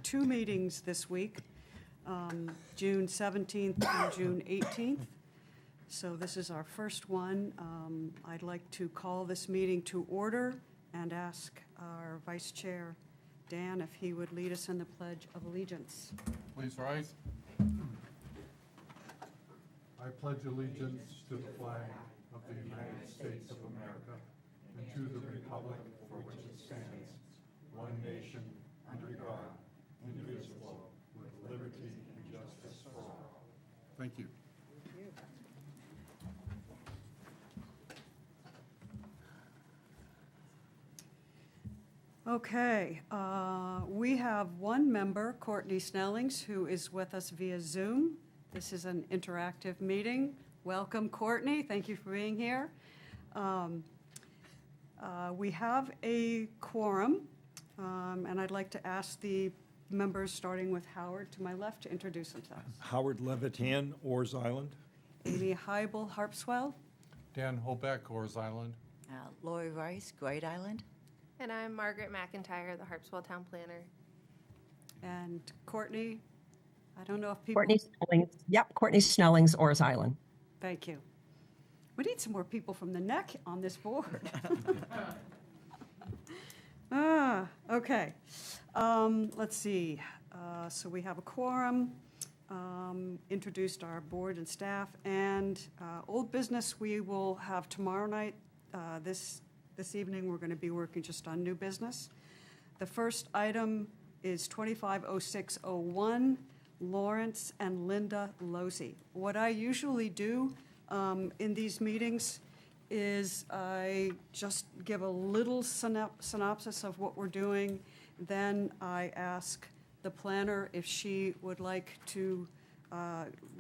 two meetings this week, June 17th and June 18th. So this is our first one. I'd like to call this meeting to order and ask our Vice Chair, Dan, if he would lead us in the Pledge of Allegiance. Please rise. I pledge allegiance to the flag of the United States of America and to the republic for which it stands, one nation, under God, indivisible, with liberty and justice for all. Thank you. Okay, we have one member, Courtney Snellings, who is with us via Zoom. This is an interactive meeting. Welcome, Courtney. Thank you for being here. We have a quorum, and I'd like to ask the members, starting with Howard to my left, to introduce themselves. Howard Levitan, Oars Island. Amy Heibel, Harpswell. Dan Holbeck, Oars Island. Lori Rice, Great Island. And I'm Margaret McIntyre, the Harpswell Town Planner. And Courtney, I don't know if people... Courtney Snellings. Yep, Courtney Snellings, Oars Island. Thank you. We need some more people from the neck on this board. Okay. Let's see. So we have a quorum, introduced our board and staff, and old business we will have tomorrow night. This evening, we're going to be working just on new business. The first item is 250601, Lawrence and Linda Losey. What I usually do in these meetings is I just give a little synopsis of what we're doing. Then I ask the planner if she would like to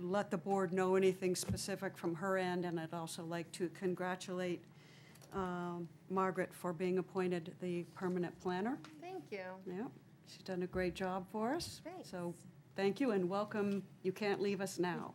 let the board know anything specific from her end, and I'd also like to congratulate Margaret for being appointed the permanent planner. Thank you. Yeah, she's done a great job for us. Thanks. So thank you and welcome. You can't leave us now.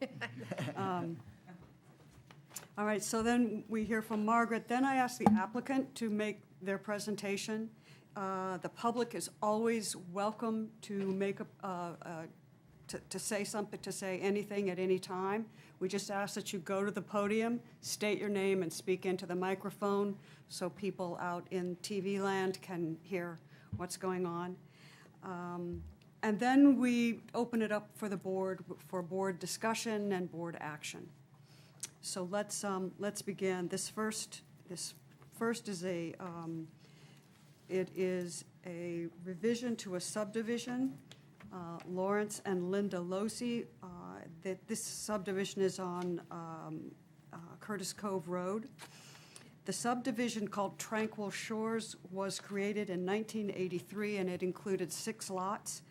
All right, so then we hear from Margaret. Then I ask the applicant to make their presentation. The public is always welcome to make to say something, to say anything at any time. We just ask that you go to the podium, state your name, and speak into the microphone so people out in TV land can hear what's going on. And then we open it up for the board, for board discussion and board action. So let's begin. This first is it is a revision to a subdivision. Lawrence and Linda Losey, that this subdivision is on Curtis Cove Road. The subdivision, called Tranquil Shores, was created in 1983, and it included 6 lots.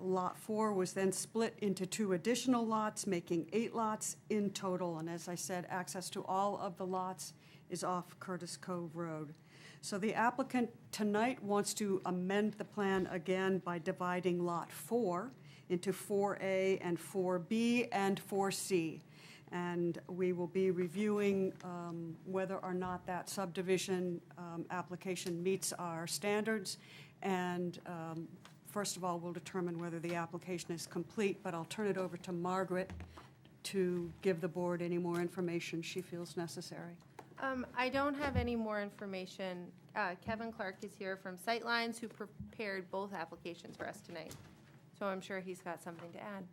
Lot 4 was then split into 2 additional lots, making 8 lots in total. And as I said, access to all of the lots is off Curtis Cove Road. So the applicant tonight wants to amend the plan again by dividing Lot 4 into 4A and 4B and 4C. And we will be reviewing whether or not that subdivision application meets our standards. And first of all, we'll determine whether the application is complete, but I'll turn it over to Margaret to give the board any more information she feels necessary. I don't have any more information. Kevin Clark is here from Sightlines, who prepared both applications for us tonight. So I'm sure he's got something to add.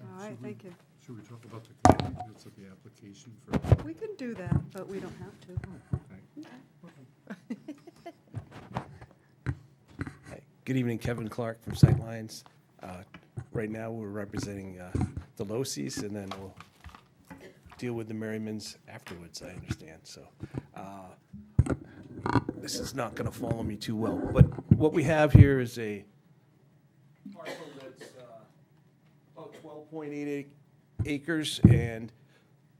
All right, thank you. Should we talk about the completeness of the application for? We can do that, but we don't have to. Hi. Good evening, Kevin Clark from Sightlines. Right now, we're representing the Loseys, and then we'll deal with the Merrimans afterwards, I understand. So this is not going to follow me too well. But what we have here is a parcel that's about 12.8 acres, and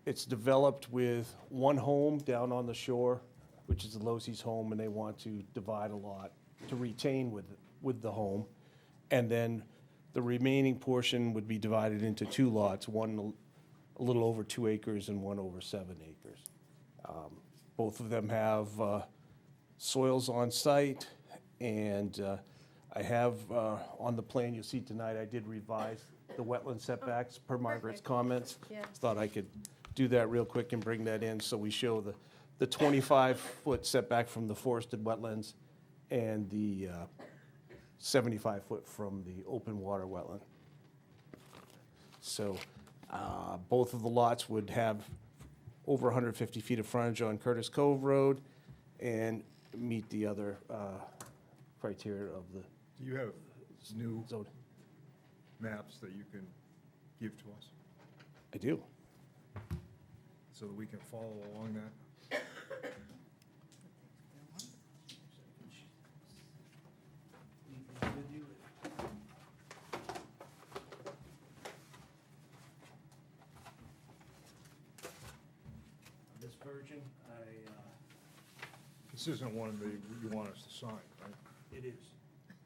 it's developed with one home down on the shore, which is the Loseys' home, and they want to divide a lot to retain with the home. And then the remaining portion would be divided into 2 lots, one a little over 2 acres and one over 7 acres. Both of them have soils on site, and I have, on the plan you'll see tonight, I did revise the wetland setbacks per Margaret's perfect. comments. Yeah. Thought I could do that real quick and bring that in, so we show the 25-foot setback from the forested wetlands and the 75-foot from the open water wetland. So both of the lots would have over 150 feet of frontage on Curtis Cove Road and meet the other criteria of the Do you have new zone. maps that you can give to us I do. so that we can follow along that? This version, This isn't one that you want us to sign, right? it is.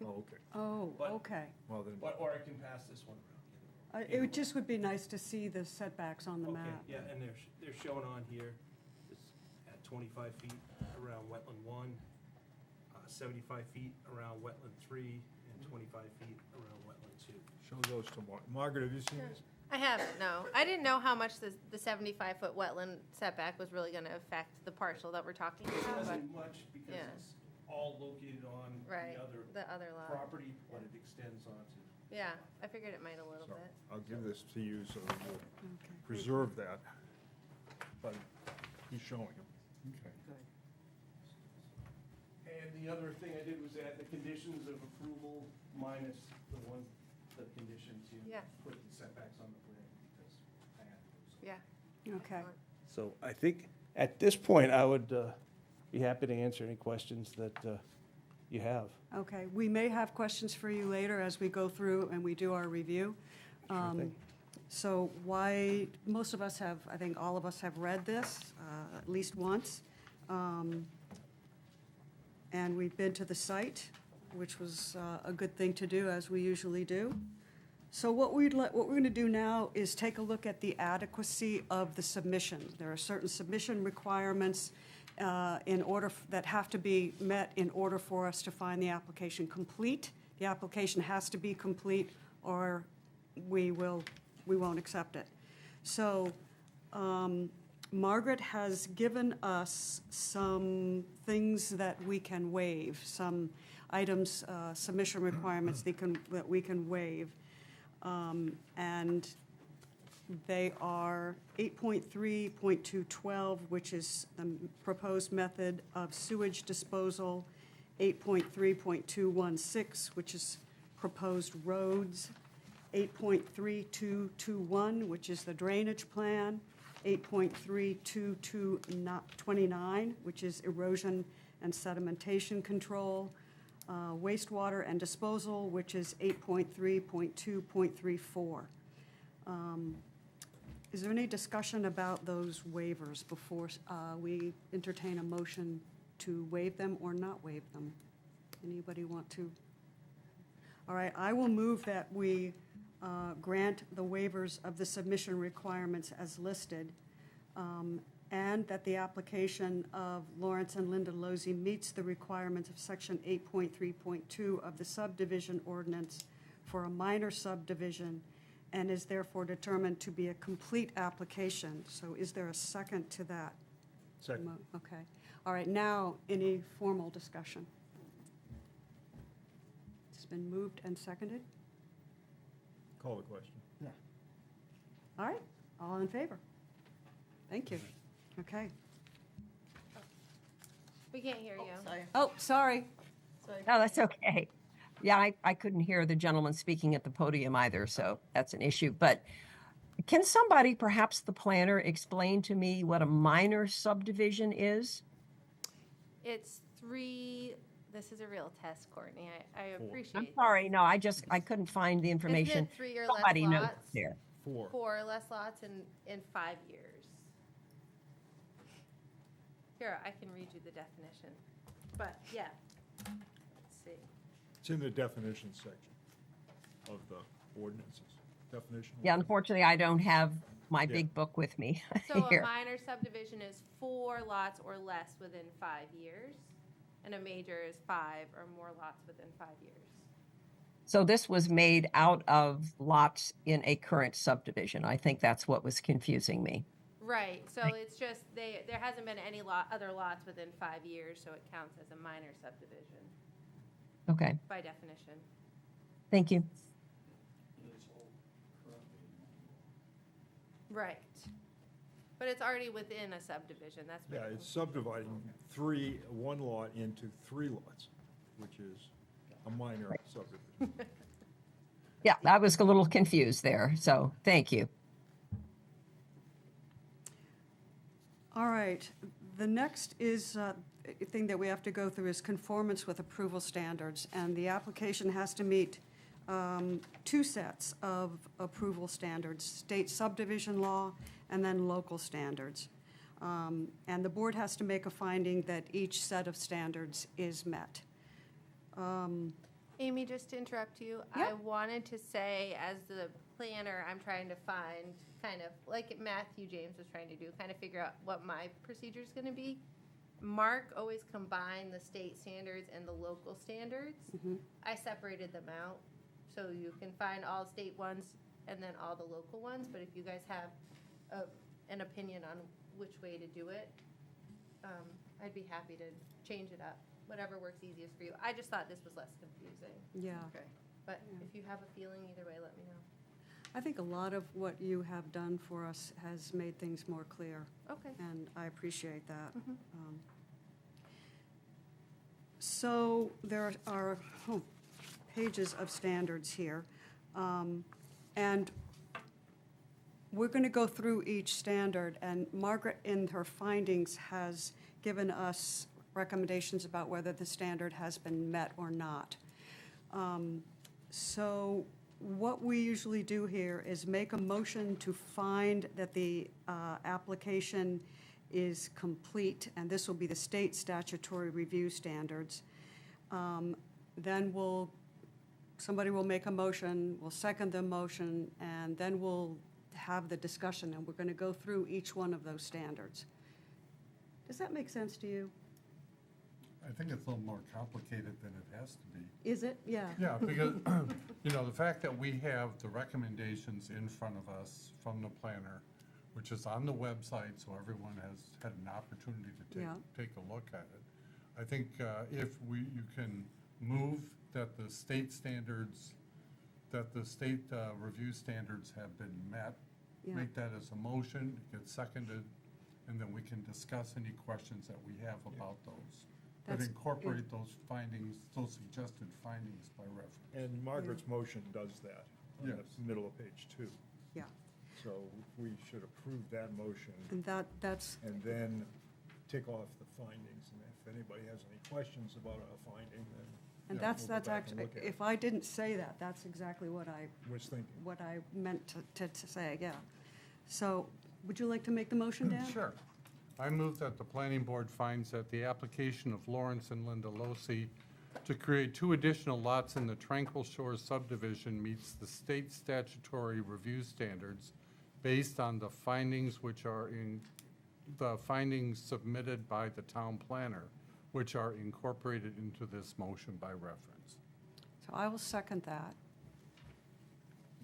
Oh, okay. Oh, But- okay. Well, then, Or I can pass this one around. It would just would be nice to see the setbacks on the Okay, map. yeah, and they're shown on here, it's at 25 feet around wetland 1, 75 feet around wetland 3, and 25 feet around wetland 2. show those to Margaret, have you seen this? I haven't, no. I didn't know how much the 75-foot wetland setback was really going to affect the parcel that we're talking It about, but, doesn't much because Yeah. it's all located on right, the other the other lot. property, but it extends onto. Yeah, I figured it might a little So bit. I'll give this to you so that you'll Okay. preserve that. But he's showing them. Okay. And the other thing I did was add the conditions of approval minus the condition to Yeah. put the setbacks on the plan because I had those. Yeah. Okay. So I think at this point, I would be happy to answer any questions that you have. Okay, we may have questions for you later as we go through and we do our review. thing. So most of us have, I think all of us have read this at least once. And we've been to the site, which was a good thing to do, as we usually do. So what we're going to do now is take a look at the adequacy of the submission. There are certain submission requirements that have to be met in order for us to find the application complete. The application has to be complete, or we won't accept it. So Margaret has given us some things that we can waive, some items, submission requirements that we can waive. And they are 8.3.212, which is the proposed method of sewage disposal, 8.3.216, which is proposed roads, 8.3221, which is the drainage plan, 8.32229, which is erosion and sedimentation control, wastewater and disposal, which is 8.3.2.34. Is there any discussion about those waivers before we entertain a motion to waive them or not waive them? Anybody want to? All right, I will move that we grant the waivers of the submission requirements as listed, and that the application of Lawrence and Linda Losey meets the requirements of Section 8.3.2 of the subdivision ordinance for a minor subdivision and is therefore determined to be a complete application. So is there a second to that? Second. Okay. All right, now, any formal discussion? It's been moved and seconded. Call the question. All right, all in favor? Thank you. Okay. We can't hear you. Oh, sorry. No, that's okay. Yeah, I couldn't hear the gentleman speaking at the podium either, so that's an issue. But can somebody, perhaps the planner, explain to me what a minor subdivision is? It's this is a real test, Courtney. I appreciate I'm that. sorry, no, I couldn't find the information. Isn't it 3 or less Somebody knows lots? there. 4. 4 or less lots in 5 years. Here, I can read you the definition. But, yeah. Let's see. It's in the definition section of the ordinances. Definition. Yeah, unfortunately, I don't have my Yeah. big book with me So a here. minor subdivision is 4 lots or less within 5 years, and a major is 5 or more lots within 5 years. So this was made out of lots in a current subdivision. I think that's what was confusing me. Right, so it's just, there hasn't been any other lots within 5 years, so it counts as a minor subdivision Okay, by definition. thank you. Right. But it's already within a subdivision, that's Yeah, pretty it's subdividing one lot into 3 lots, which is a minor subdivision. Yeah, I was a little confused there, so thank you. All right, the next is, thing that we have to go through is conformance with approval standards, and the application has to meet 2 sets of approval standards, state subdivision law and then local standards. And the board has to make a finding that each set of standards is met. Amy, just to interrupt you, Yeah. I wanted to say, as the planner, I'm trying to find, kind of, like Matthew James was trying to do, kind of figure out what my procedure is gonna be. Mark always combined the state standards and the local standards. I separated them out, so you can find all state ones and then all the local ones, but if you guys have an opinion on which way to do it, I'd be happy to change it up, whatever works easiest for you. I just thought this was less confusing, Yeah. but if you have a feeling either way, let me know. I think a lot of what you have done for us has made things more clear, Okay. and I appreciate that. So there are pages of standards here, and we're going to go through each standard, and Margaret, in her findings, has given us recommendations about whether the standard has been met or not. So what we usually do here is make a motion to find that the application is complete, and this will be the state statutory review standards. Then somebody will make a motion, we'll second the motion, and then we'll have the discussion, and we're going to go through each one of those standards. Does that make sense to you? I think it's a little more complicated than it has to be. Is it? Yeah. Yeah, because, the fact that we have the recommendations in front of us from the planner, which is on the website, so everyone has had an opportunity to Yeah. take a look at it. I think if you can move that the state standards, that the state review standards have been met, Yeah. make that as a motion, it gets seconded, and then we can discuss any questions that we have about those. But That's incorporate those findings, those suggested findings by reference. And Margaret's motion does that on Yes. the middle of page 2. Yeah. So we should approve that motion And that's, and then tick off the findings. And if anybody has any questions about a finding, then and yeah, that's we'll go back and actually, look at it. if I didn't say that, that's exactly what I Was thinking. meant to say, yeah. So, would you like to make the motion, Dan? Sure. I move that the planning board finds that the application of Lawrence and Linda Losi to create 2 additional lots in the Tranquil Shores subdivision meets the state statutory review standards based on the findings the findings submitted by the town planner, which are incorporated into this motion by reference. So I will second that.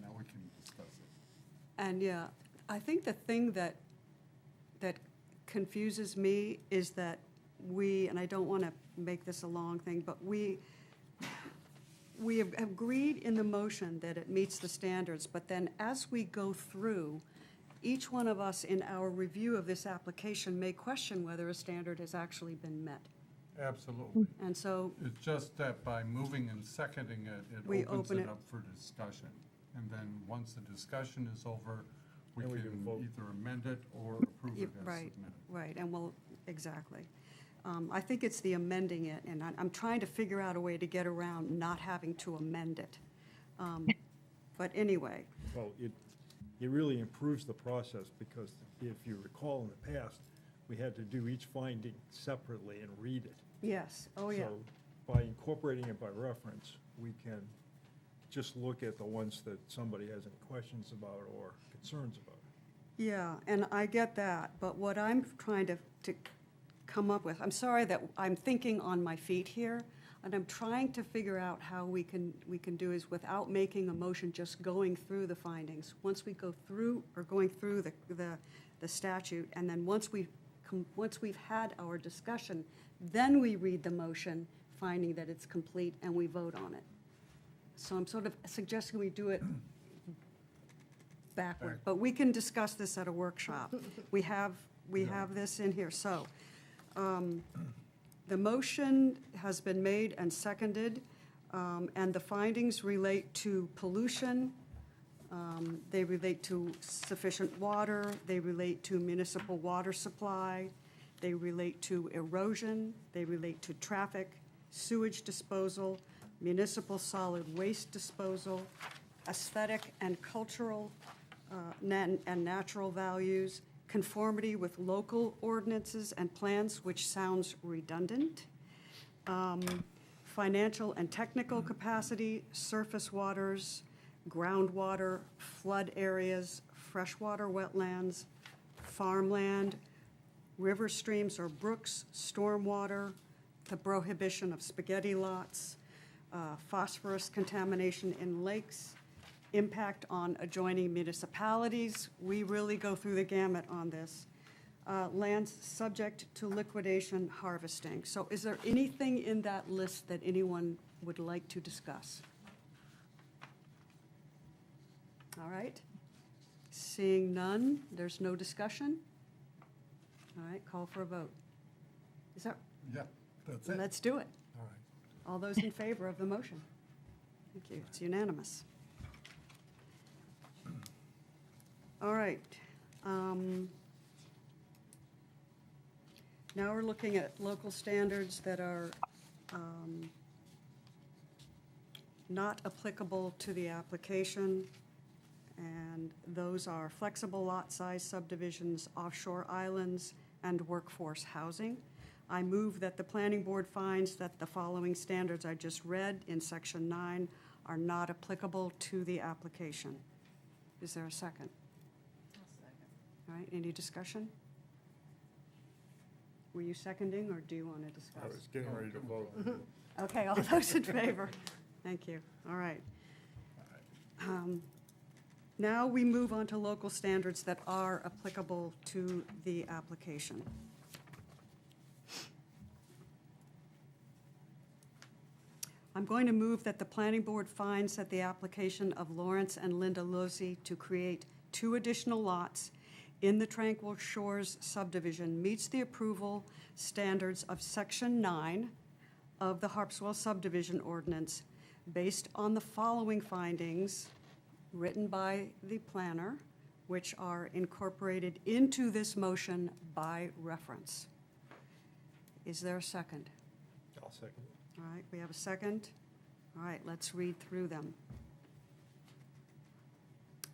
Now we can discuss it. And yeah, I think the thing that confuses me is that and I don't want to make this a long thing, but we have agreed in the motion that it meets the standards, but then as we go through, each one of us in our review of this application may question whether a standard has actually been met. Absolutely. And so, It's just that by moving and seconding it, We it opens open it it- up for discussion. And then once the discussion is over, we Then we can can vote. either amend it or approve it as right, submitted. right, and exactly. I think it's the amending it, and I'm trying to figure out a way to get around not having to amend it. But anyway, Well, it really improves the process because if you recall in the past, we had to do each finding separately and read it. yes, oh, yeah. So by incorporating it by reference, we can just look at the ones that somebody has any questions about or concerns about. Yeah, and I get that, but what I'm trying to come up with, I'm sorry that I'm thinking on my feet here. And I'm trying to figure out how we can do is without making a motion, just going through the findings. Once we go through, or going through the statute, and then once we've had our discussion, then we read the motion, finding that it's complete, and we vote on it. So I'm sort of suggesting we do it backward, but we can discuss this at a workshop. We have this in here, so, the motion has been made and seconded, and the findings relate to pollution, they relate to sufficient water, they relate to municipal water supply, they relate to erosion, they relate to traffic, sewage disposal, municipal solid waste disposal, aesthetic and cultural and natural values, conformity with local ordinances and plans, which sounds redundant, financial and technical capacity, surface waters, groundwater, flood areas, freshwater wetlands, farmland, river streams or brooks, stormwater, the prohibition of spaghetti lots, phosphorus contamination in lakes, impact on adjoining municipalities. We really go through the gamut on this. Lands subject to liquidation harvesting. So is there anything in that list that anyone would like to discuss? All right. Seeing none, there's no discussion? All right, call for a vote. Is that, Yeah, that's it. let's do it. All right. All those in favor of the motion? Thank you, it's unanimous. All right. Now we're looking at local standards that are not applicable to the application, and those are flexible lot size subdivisions, offshore islands, and workforce housing. I move that the planning board finds that the following standards I just read in section 9 are not applicable to the application. Is there a second? All right, any discussion? Were you seconding, or do you want to discuss? I was getting ready to vote. Okay, all those in favor? Thank you. All right. Now we move on to local standards that are applicable to the application. I'm going to move that the planning board finds that the application of Lawrence and Linda Losey to create 2 additional lots in the Tranquil Shores subdivision meets the approval standards of Section 9 of the Harpswell subdivision ordinance based on the following findings written by the planner, which are incorporated into this motion by reference. Is there a second? I'll second it. All right, we have a second. All right, let's read through them.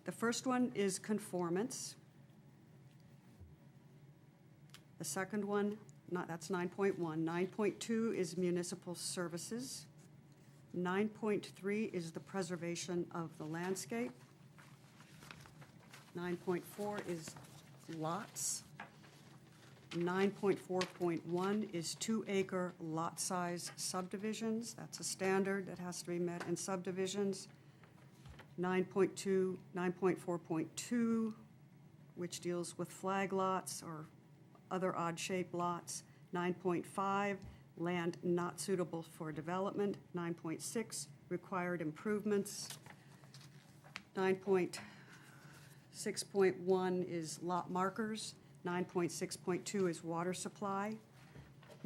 The first one is conformance. The second one, that's 9.1. 9.2 is municipal services. 9.3 is the preservation of the landscape. 9.4 is lots. 9.4.1 is 2-acre lot size subdivisions. That's a standard that has to be met in subdivisions. 9.2, 9.4.2, which deals with flag lots or other odd-shaped lots. 9.5, land not suitable for development. 9.6, required improvements. 9.6.1 is lot markers. 9.6.2 is water supply.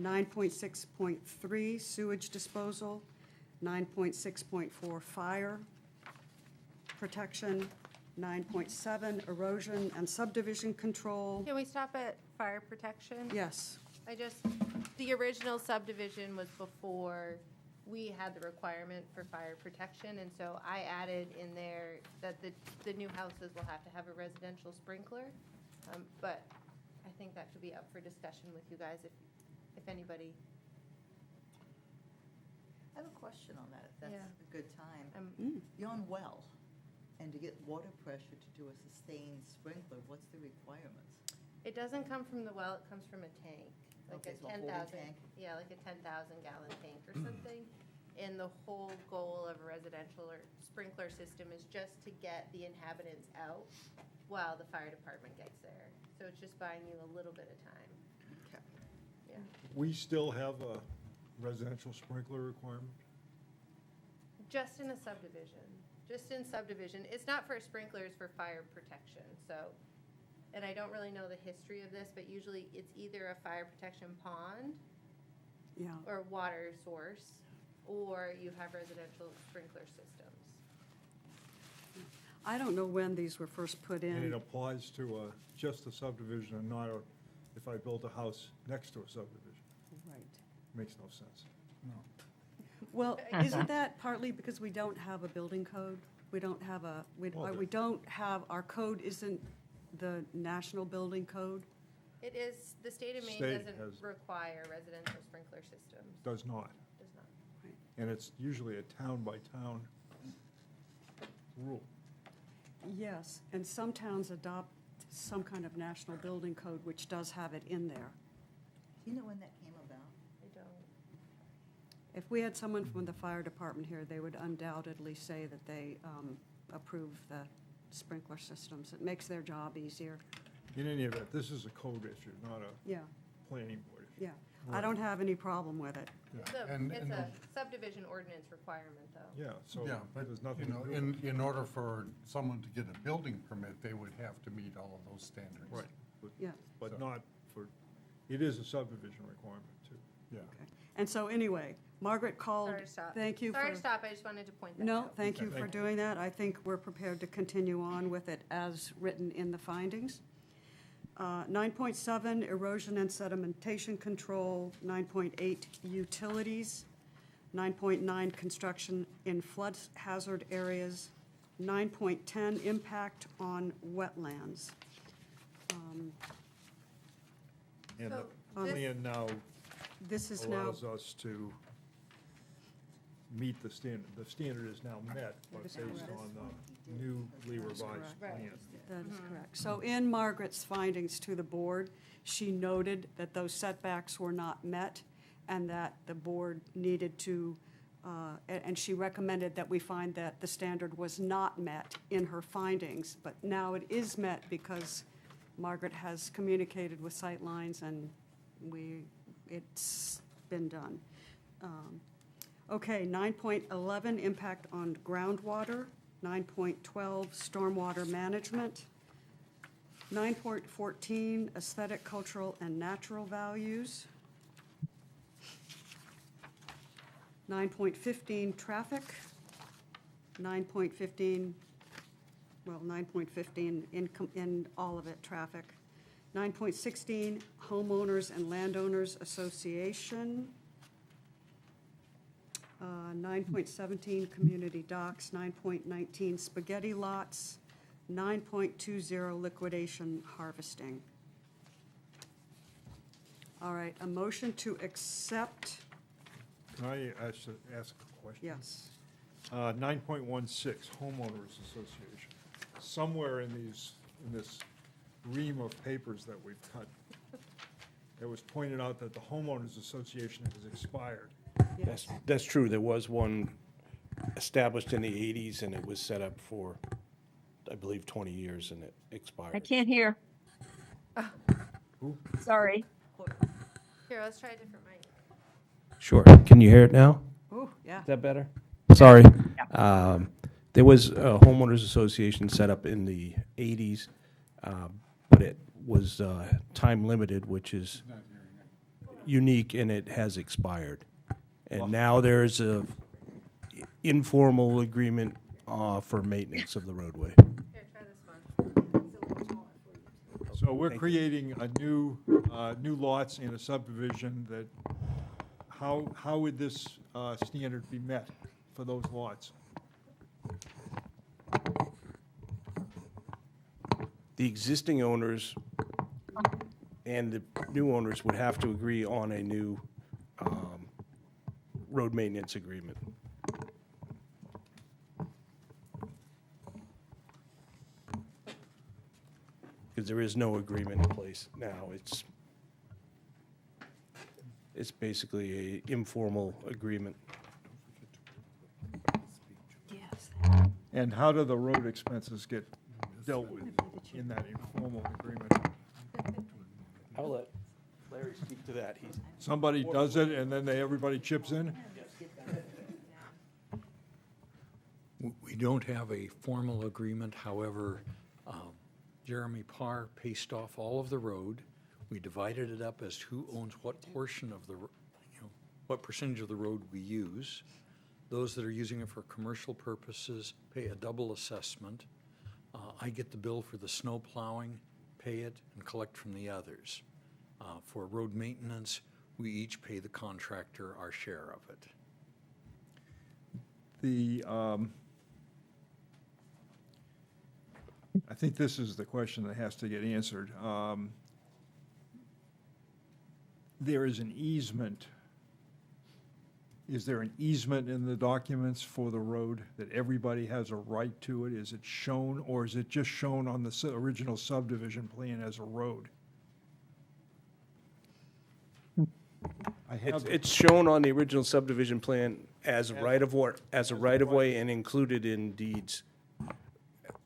9.6.3, sewage disposal. 9.6.4, fire protection. 9.7, erosion and subdivision control. Can we stop at fire protection? Yes, The original subdivision was before we had the requirement for fire protection, and so I added in there that the new houses will have to have a residential sprinkler. But I think that could be up for discussion with you guys if anybody. I have a question on that, if that's Yeah. a good time. Mm. You're on well, and to get water pressure to do a sustained sprinkler, what's the requirements? It doesn't come from the well, it comes from a tank. like Okay, a so a 10,000, holding tank. yeah, like a 10,000 gallon tank or something. And the whole goal of a residential or sprinkler system is just to get the inhabitants out while the fire department gets there. So it's just buying you a little bit of time. Okay. Yeah. We still have a residential sprinkler requirement? Just in a subdivision, just in subdivision. It's not for sprinklers, for fire protection, so. And I don't really know the history of this, but usually it's either a fire protection pond Yeah. or water source, or you have residential sprinkler systems. I don't know when these were first put And it in. applies to just a subdivision and not if I built a house next to a subdivision. Right. Makes no sense. Well, isn't that partly because we don't have a building code? We don't have Well, we don't have, our code isn't the national building code? It is, the state of Maine State doesn't has- require residential sprinkler systems, Does not. does not. And it's usually a town-by-town rule. Yes, and some towns adopt some kind of national building code which does have it in there. Do you know when that came about? I don't. If we had someone from the fire department here, they would undoubtedly say that they approve the sprinkler systems. It makes their job easier. In any event, this is a code issue, not a Yeah, planning board issue. yeah. I don't have any problem with it. It's Yeah, a, and- it's and a subdivision ordinance requirement, though. Yeah, so Yeah, but, there's you nothing know, to do with it. in order for someone to get a building permit, they would have to meet all of those standards. Right, but, Yeah, but So- not for, it is a subdivision requirement, too. Yeah. okay. And so anyway, Margaret called. Sorry to stop. Thank you for. Sorry to stop, I just wanted to point that No, out. thank you Okay, for thank you. doing that. I think we're prepared to continue on with it as written in the findings. 9.7, erosion and sedimentation control. 9.8, utilities. 9.9, construction in flood hazard areas. 9.10, impact on wetlands. And the So this- plan now This is now, allows us to meet the standard. The standard is now met, but That is based correct. on the newly That is revised correct. plan. that is correct. So in Margaret's findings to the board, she noted that those setbacks were not met and that the board needed to, and she recommended that we find that the standard was not met in her findings, but now it is met because Margaret has communicated with Sightlines and it's been done. Okay, 9.11, impact on groundwater. 9.12, stormwater management. 9.14, aesthetic, cultural, and natural values. 9.15, traffic. 9.15, well, 9.15, in all of it, traffic. 9.16, homeowners and landowners association. 9.17, community docks. 9.19, spaghetti lots. 9.20, liquidation harvesting. All right, a motion to accept, Can I ask a question? yes. 9.16, homeowners association. Somewhere in this ream of papers that we've cut, it was pointed out that the homeowners association has expired. Yes. That's true. There was one established in the 80s, and it was set up for, I believe, 20 years, and it expired. I can't hear. Sorry. Here, let's try a different mic. Sure. Can you hear it now? Oh, yeah. Is that better? Sorry. There was a homeowners association set up in the 80s, but it was time limited, which is unique, and it has expired. And now there's a informal agreement for maintenance of the roadway. Here, try this one. It's a little smaller for you. So we're creating a new lots in a subdivision that, how would this standard be met for those lots? The existing owners and the new owners would have to agree on a new road maintenance agreement. Because there is no agreement in place now. It's It's basically a informal agreement. Yes. And how do the road expenses get dealt with in that informal agreement? I'll let Larry speak to that. He's Somebody does it, and then everybody chips in? We don't have a formal agreement, however, Jeremy Parr paced off all of the road. We divided it up as who owns what portion of the, what percentage of the road we use. Those that are using it for commercial purposes pay a double assessment. I get the bill for the snow plowing, pay it, and collect from the others. For road maintenance, we each pay the contractor our share of it. I think this is the question that has to get answered. There is an easement. Is there an easement in the documents for the road that everybody has a right to it? Is it shown, or is it just shown on the original subdivision plan as a road? I have it. It's shown on the original subdivision plan as a right-of-way and included in deeds.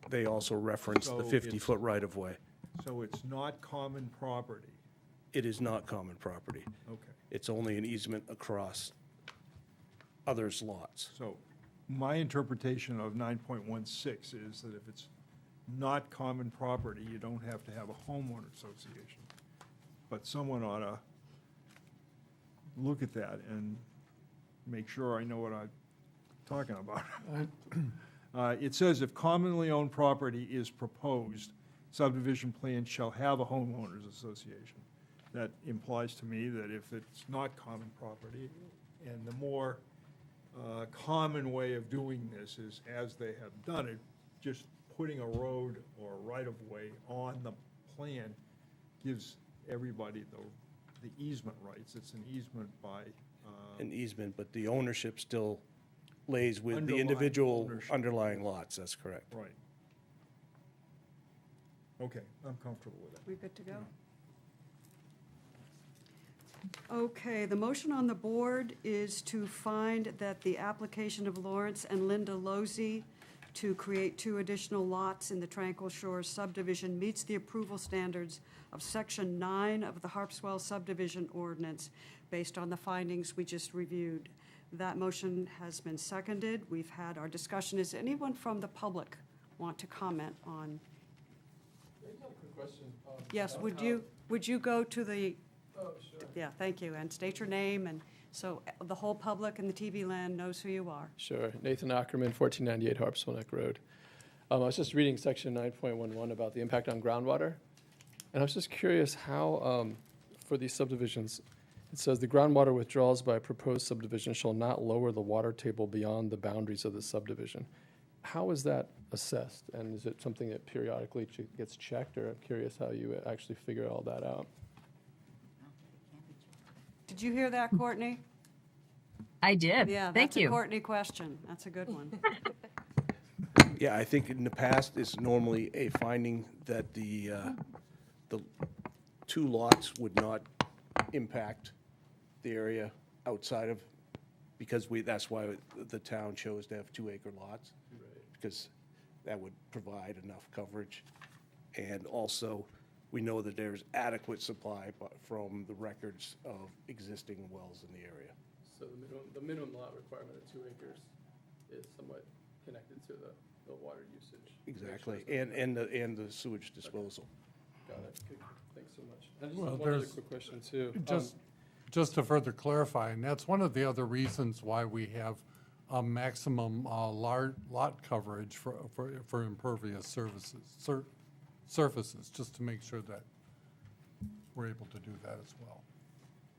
They also reference the So 50-foot right-of-way. So it's not common property? It is not common property. Okay. It's only an easement across others' lots. So my interpretation of 9.16 is that if it's not common property, you don't have to have a homeowner association. But someone ought to look at that and make sure I know what I'm talking about. It says if commonly owned property is proposed, subdivision plan shall have a homeowners association. That implies to me that if it's not common property, and the more common way of doing this is as they have done it, just putting a road or a right-of-way on the plan gives everybody the easement rights. It's an easement by, An easement, but the ownership still lays with the Underlying individual ownership. underlying lots, that's correct. right. Okay, I'm comfortable with that. We good to go? Okay, the motion on the board is to find that the application of Lawrence and Linda Losey to create 2 additional lots in the Tranquil Shores subdivision meets the approval standards of Section 9 of the Harpswell subdivision ordinance based on the findings we just reviewed. That motion has been seconded. We've had our discussion. Does anyone from the public want to comment on? Yes, would you go to the? Oh, sure. Yeah, thank you, and state your name, and so the whole public in the TV land knows who you are. Sure. Nathan Ackerman, 1498 Harpswell Neck Road. I was just reading section 9.11 about the impact on groundwater, and I was just curious how, for these subdivisions, it says the groundwater withdrawals by a proposed subdivision shall not lower the water table beyond the boundaries of the subdivision. How is that assessed, and is it something that periodically gets checked, or I'm curious how you actually figure all that out? Did you hear that, Courtney? I did. Yeah, Thank that's a you. Courtney question. That's a good one. Yeah, I think in the past, it's normally a finding that the 2 lots would not impact the area outside of, because that's why the town chose to have 2-acre lots. Because that would provide enough coverage. And also, we know that there's adequate supply from the records of existing wells in the area. So the minimum lot requirement of 2 acres is somewhat connected to the water usage. Exactly, and the sewage disposal. Got it. Good. Thanks so much. And just Well, one other there's- quick question too. Just to further clarify, and that's one of the other reasons why we have a maximum lot coverage for impervious surfaces, just to make sure that we're able to do that as well.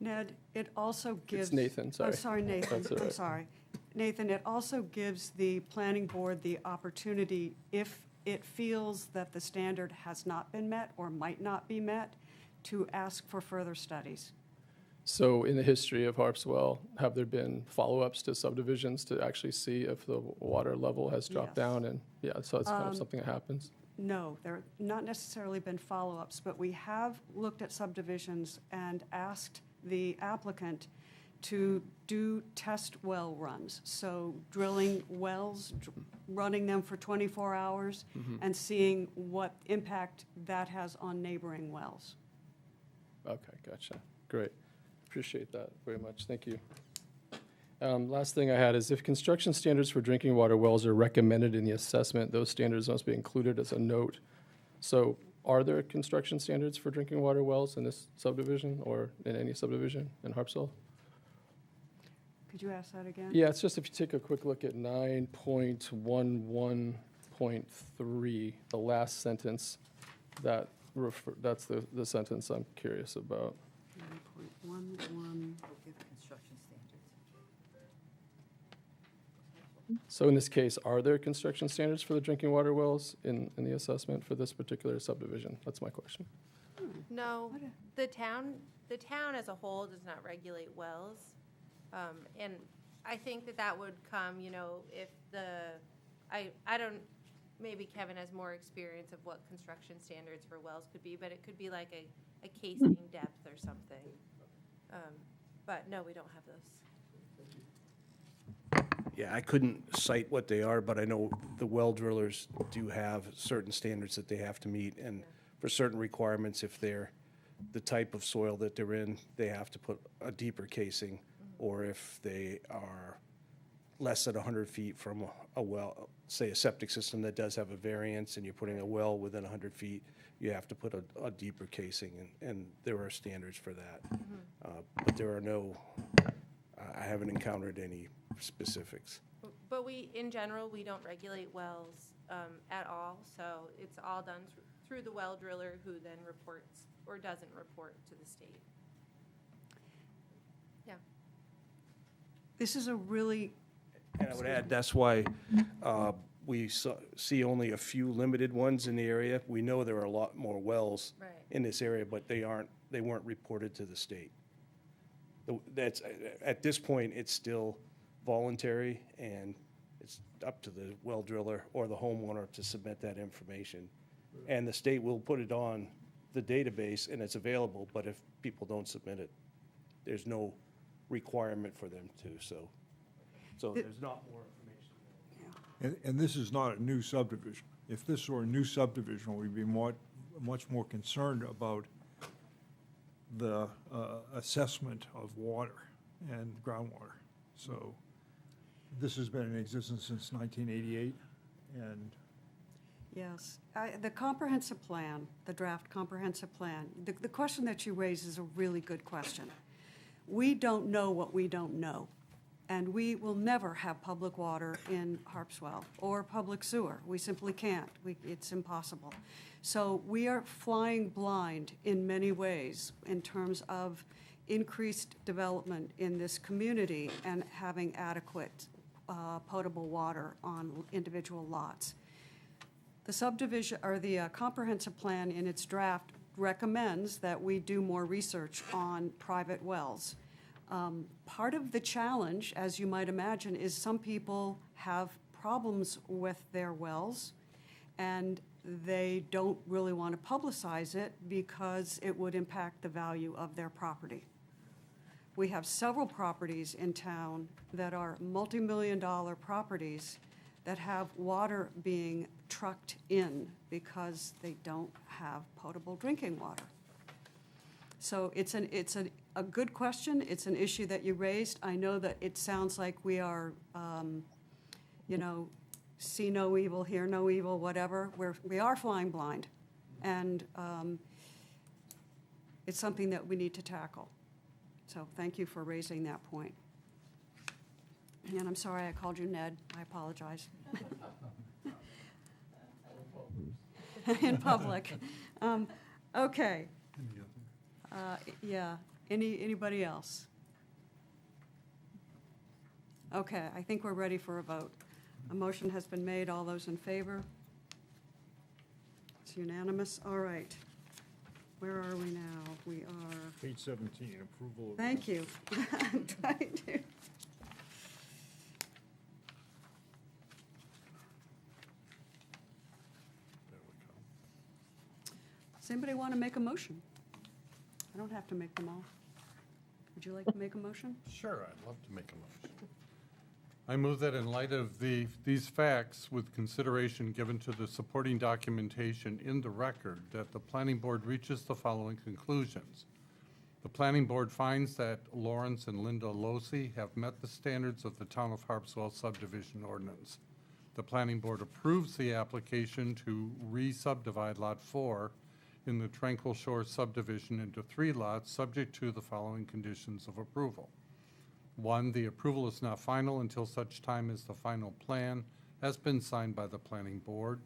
Ned, it also gives. Nathan, sorry. I'm sorry, Nathan. That's all I'm right. sorry. Nathan, it also gives the planning board the opportunity, if it feels that the standard has not been met or might not be met, to ask for further studies. So in the history of Harpswell, have there been follow-ups to subdivisions to actually see if the water level has dropped Yes. down? And yeah, so it's kind of something that happens. No, there have not necessarily been follow-ups, but we have looked at subdivisions and asked the applicant to do test well runs. So drilling wells, running them for 24 hours, and seeing what impact that has on neighboring wells. Okay, gotcha. Great. Appreciate that very much. Thank you. Last thing I had is if construction standards for drinking water wells are recommended in the assessment, those standards must be included as a note. So are there construction standards for drinking water wells in this subdivision or in any subdivision in Harpswell? Could you ask that again? Yeah, it's just if you take a quick look at 9.11.3, the last sentence, that's the sentence I'm curious about. 9.11. Give construction standards. So in this case, are there construction standards for the drinking water wells in the assessment for this particular subdivision? That's my question. No, What the town as a whole does not regulate wells. And I think that would come, if I don't, maybe Kevin has more experience of what construction standards for wells could be, but it could be like a casing depth or something. But no, we don't have those. Yeah, I couldn't cite what they are, but I know the well drillers do have certain standards that they have to meet, and for certain requirements, if they're the type of soil that they're in, they have to put a deeper casing, or if they are less than 100 feet from a well, say a septic system that does have a variance, and you're putting a well within 100 feet, you have to put a deeper casing, and there are standards for that. But there are no, I haven't encountered any specifics. But in general, we don't regulate wells at all, so it's all done through the well driller who then reports or doesn't report to the state. Yeah. This is a really, And I would add, that's why we see only a few limited ones in the area. We know there are a lot more wells Right. in this area, but they weren't reported to the state. That's, at this point, it's still voluntary, and it's up to the well driller or the homeowner to submit that information. And the state will put it on the database, and it's available, but if people don't submit it, there's no requirement for them to, so there's not more information there. And this is not a new subdivision. If this were a new subdivision, we'd be much more concerned about the assessment of water and groundwater. So this has been in existence since 1988, and yes. The comprehensive plan, the draft comprehensive plan, the question that you raise is a really good question. We don't know what we don't know, and we will never have public water in Harpswell or public sewer. We simply can't. It's impossible. So we are flying blind in many ways in terms of increased development in this community and having adequate potable water on individual lots. The subdivision, or the comprehensive plan in its draft recommends that we do more research on private wells. Part of the challenge, as you might imagine, is some people have problems with their wells, and they don't really want to publicize it because it would impact the value of their property. We have several properties in town that are multi-million-dollar properties that have water being trucked in because they don't have potable drinking water. So it's a good question. It's an issue that you raised. I know that it sounds like we are, see no evil, hear no evil, whatever. We are flying blind, and it's something that we need to tackle. So thank you for raising that point. And I'm sorry I called you Ned. I apologize. In public. Okay. Yeah. Anybody else? Okay, I think we're ready for a vote. A motion has been made. All those in favor? It's unanimous. All right. Where are we now? We are, page 17, approval of. thank you. I'm trying to. Does anybody want to make a motion? I don't have to make them all. Would you like to make a motion? Sure, I'd love to make a motion. I move that in light of these facts, with consideration given to the supporting documentation in the record, that the planning board reaches the following conclusions. The planning board finds that Lawrence and Linda Losi have met the standards of the Town of Harpswell subdivision ordinance. The planning board approves the application to re-subdivide Lot 4 in the Tranquil Shore subdivision into 3 lots, subject to the following conditions of approval. 1, the approval is not final until such time as the final plan has been signed by the planning board.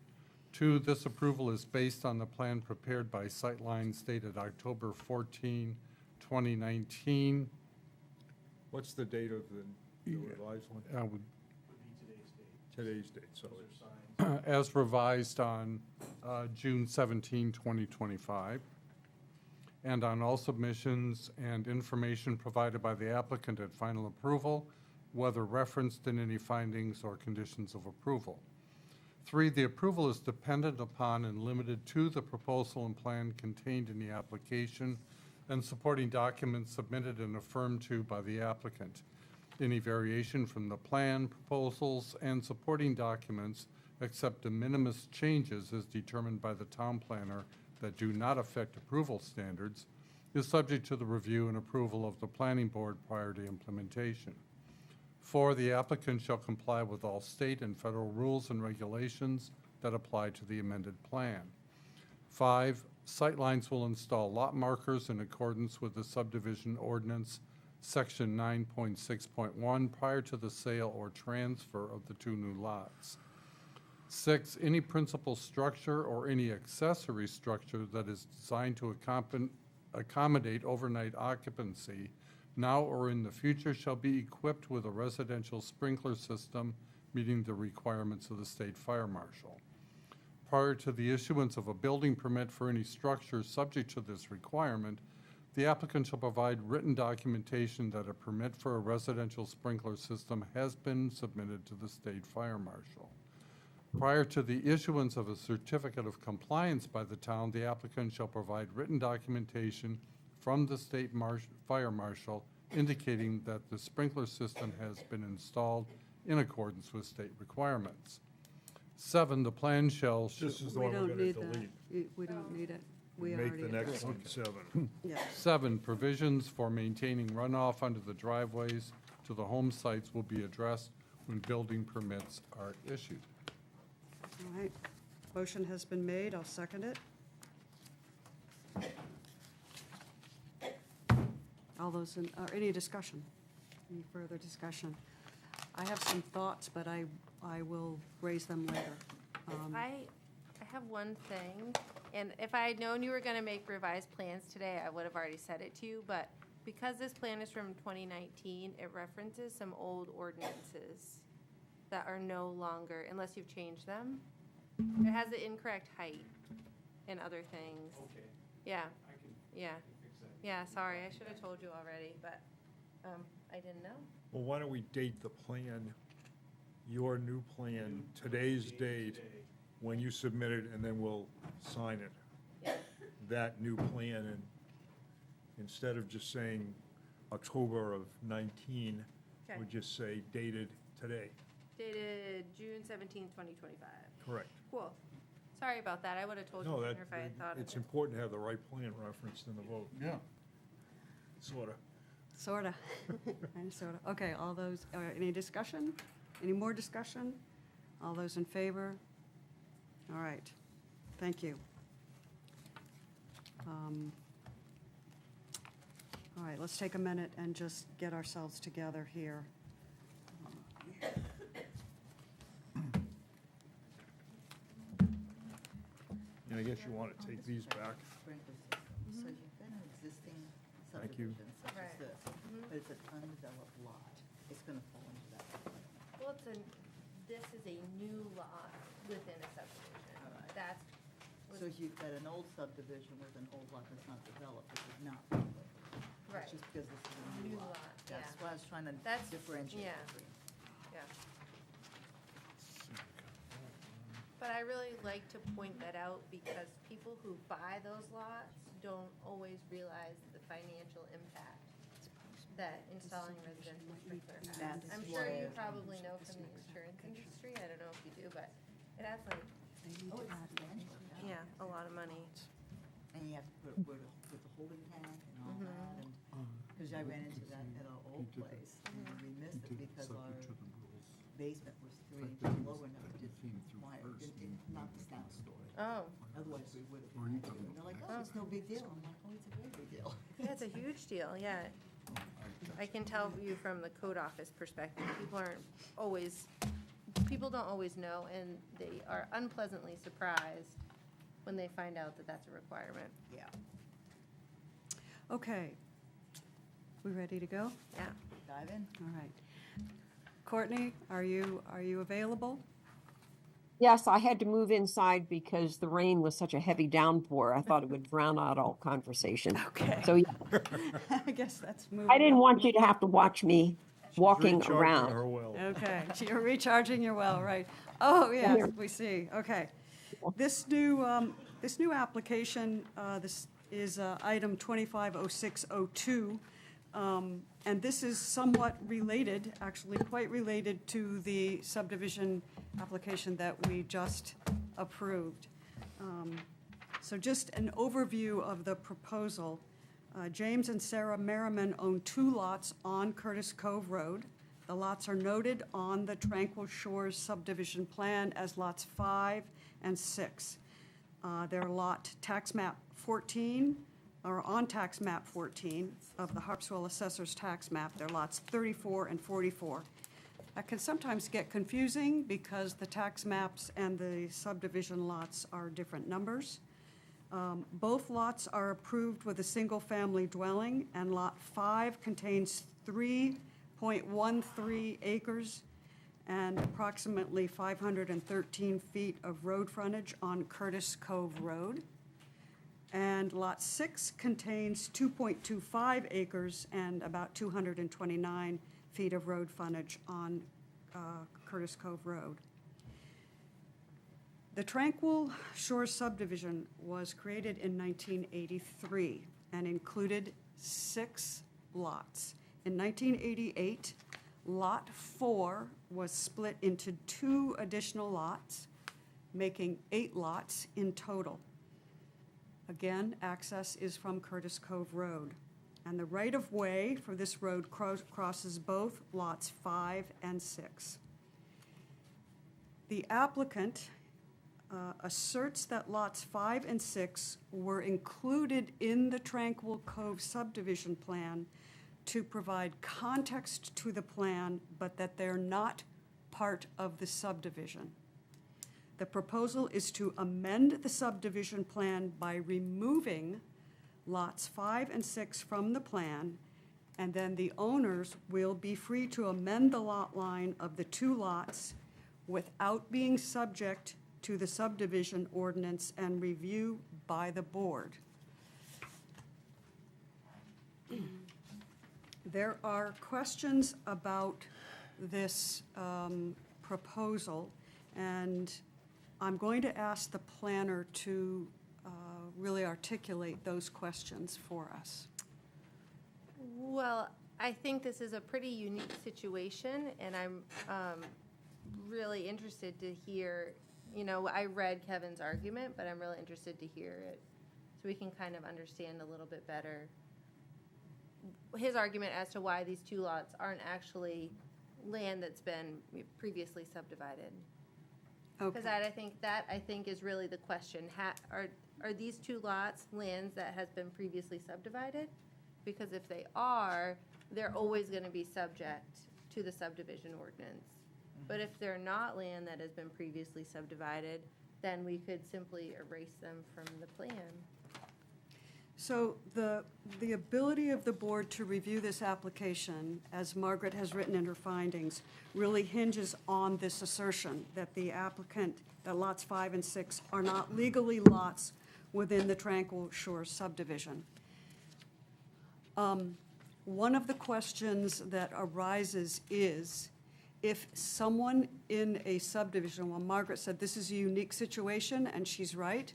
2, this approval is based on the plan prepared by Sightlines dated October 14, 2019. What's the date of the revised one? Would Today's date, so it's as revised on June 17, 2025, and on all submissions and information provided by the applicant at final approval, whether referenced in any findings or conditions of approval. 3, the approval is dependent upon and limited to the proposal and plan contained in the application and supporting documents submitted and affirmed to by the applicant. Any variation from the plan, proposals, and supporting documents, except de minimis changes as determined by the town planner that do not affect approval standards, is subject to the review and approval of the planning board prior to implementation. 4, the applicant shall comply with all state and federal rules and regulations that apply to the amended plan. 5, Sightlines will install lot markers in accordance with the subdivision ordinance, Section 9.6.1, prior to the sale or transfer of the 2 new lots. 6, any principal structure or any accessory structure that is designed to accommodate overnight occupancy now or in the future shall be equipped with a residential sprinkler system meeting the requirements of the state fire marshal. Prior to the issuance of a building permit for any structure subject to this requirement, the applicant shall provide written documentation that a permit for a residential sprinkler system has been submitted to the state fire marshal. Prior to the issuance of a certificate of compliance by the town, the applicant shall provide written documentation from the state fire marshal indicating that the sprinkler system has been installed in accordance with state requirements. 7, the plan shall this is the We one we're don't going to need that. delete. We don't need it. We Make already. the next one 7. Yeah. 7, provisions for maintaining runoff under the driveways to the home sites will be addressed when building permits are issued. All right. Motion has been made. I'll second it. All those in, or any discussion? Any further discussion? I have some thoughts, but I will raise them later. I have one thing, and if I had known you were gonna make revised plans today, I would have already said it to you, but because this plan is from 2019, it references some old ordinances that are no longer, unless you've changed them. It has the incorrect height and other things. Okay, Yeah, I can yeah, fix that. yeah, sorry, I should have told you already, but, I didn't know. Well, why don't we date the plan, your new plan, today's date, when you submit it, and then we'll sign it. Yeah, That new plan, and instead of just saying October of 19, Okay. we'll just say dated today. dated June 17th, 2025. Correct. Cool. Sorry about that, I would have told you No, sooner that, if I had thought of it. it's important to have the right plan referenced in the vote, Yeah. sort of. Sorta. Kind of, sorta. Okay, all those, any discussion? Any more discussion? All those in favor? All right. Thank you. All right, let's take a minute and just get ourselves together here. And I guess you want to take these back. Sprinkler system. So you've got an existing Thank you. subdivision such as Right. this, but it's an undeveloped lot. It's going to fall into that. Well, this is a new lot within a subdivision. Alright. That's, So you've got an old subdivision with an old lot that's not developed, this is not public. right, It's just because this is a New new lot. lot, That's yeah. why I was trying to That's- differentiate yeah. between. yeah. But I really like to point that out because people who buy those lots don't always realize the financial impact that installing residential sprinkler has. That's I'm sure you what- probably know from the insurance industry, I don't know if you do, but it adds like, Oh, it's substantial, yeah, a lot of money. And you have to put with the holding tank and all that, and, because I ran into that at our old place, and we missed it because our basement was 3 inches low enough to require, it knocked us down. Oh, Otherwise, we would have. And they're like, oh, it's no big deal. I'm like, oh, it's a very big deal. yeah, it's a huge deal, yeah. I can tell you from the code office perspective, people don't always know, and they are unpleasantly surprised when they find out that that's a requirement. Yeah. Okay. We ready to go? Yeah. Dive in. All right. Courtney, are you available? Yes, I had to move inside because the rain was such a heavy downpour. I thought it would drown out all conversation. Okay. So yeah, I guess that's moving. I didn't on. want you to have to watch me walking Recharging around. her well. Okay, so you're recharging your well, right? Oh, yes, Here. we see, okay. This new application, this is item 250602, and this is somewhat related, actually quite related to the subdivision application that we just approved. So just an overview of the proposal. James and Sarah Merriman own 2 lots on Curtis Cove Road. The lots are noted on the Tranquil Shores subdivision plan as lots 5 and 6. They're tax map 14, or on tax map 14 of the Harpswell Assessor's tax map. They're lots 34 and 44. That can sometimes get confusing because the tax maps and the subdivision lots are different numbers. Both lots are approved with a single-family dwelling, and Lot 5 contains 3.13 acres and approximately 513 feet of road frontage on Curtis Cove Road. And Lot 6 contains 2.25 acres and about 229 feet of road frontage on Curtis Cove Road. The Tranquil Shores subdivision was created in 1983 and included 6 lots. In 1988, Lot 4 was split into 2 additional lots, making 8 lots in total. Again, access is from Curtis Cove Road, and the right-of-way for this road crosses both lots 5 and 6. The applicant asserts that lots 5 and 6 were included in the Tranquil Cove subdivision plan to provide context to the plan, but that they're not part of the subdivision. The proposal is to amend the subdivision plan by removing lots 5 and 6 from the plan, and then the owners will be free to amend the lot line of the 2 lots without being subject to the subdivision ordinance and review by the board. There are questions about this proposal, and I'm going to ask the planner to really articulate those questions for us. Well, I think this is a pretty unique situation, and I'm really interested to hear, I read Kevin's argument, but I'm really interested to hear it so we can kind of understand a little bit better his argument as to why these 2 lots aren't actually land that's been previously subdivided. Okay. Because that I think is really the question. Are these 2 lots lands that has been previously subdivided? Because if they are, they're always going to be subject to the subdivision ordinance. But if they're not land that has been previously subdivided, then we could simply erase them from the plan. So the ability of the board to review this application, as Margaret has written in her findings, really hinges on this assertion that the applicant, that lots 5 and 6 are not legally lots within the Tranquil Shores subdivision. One of the questions that arises is if someone in a subdivision, well, Margaret said this is a unique situation, and she's right.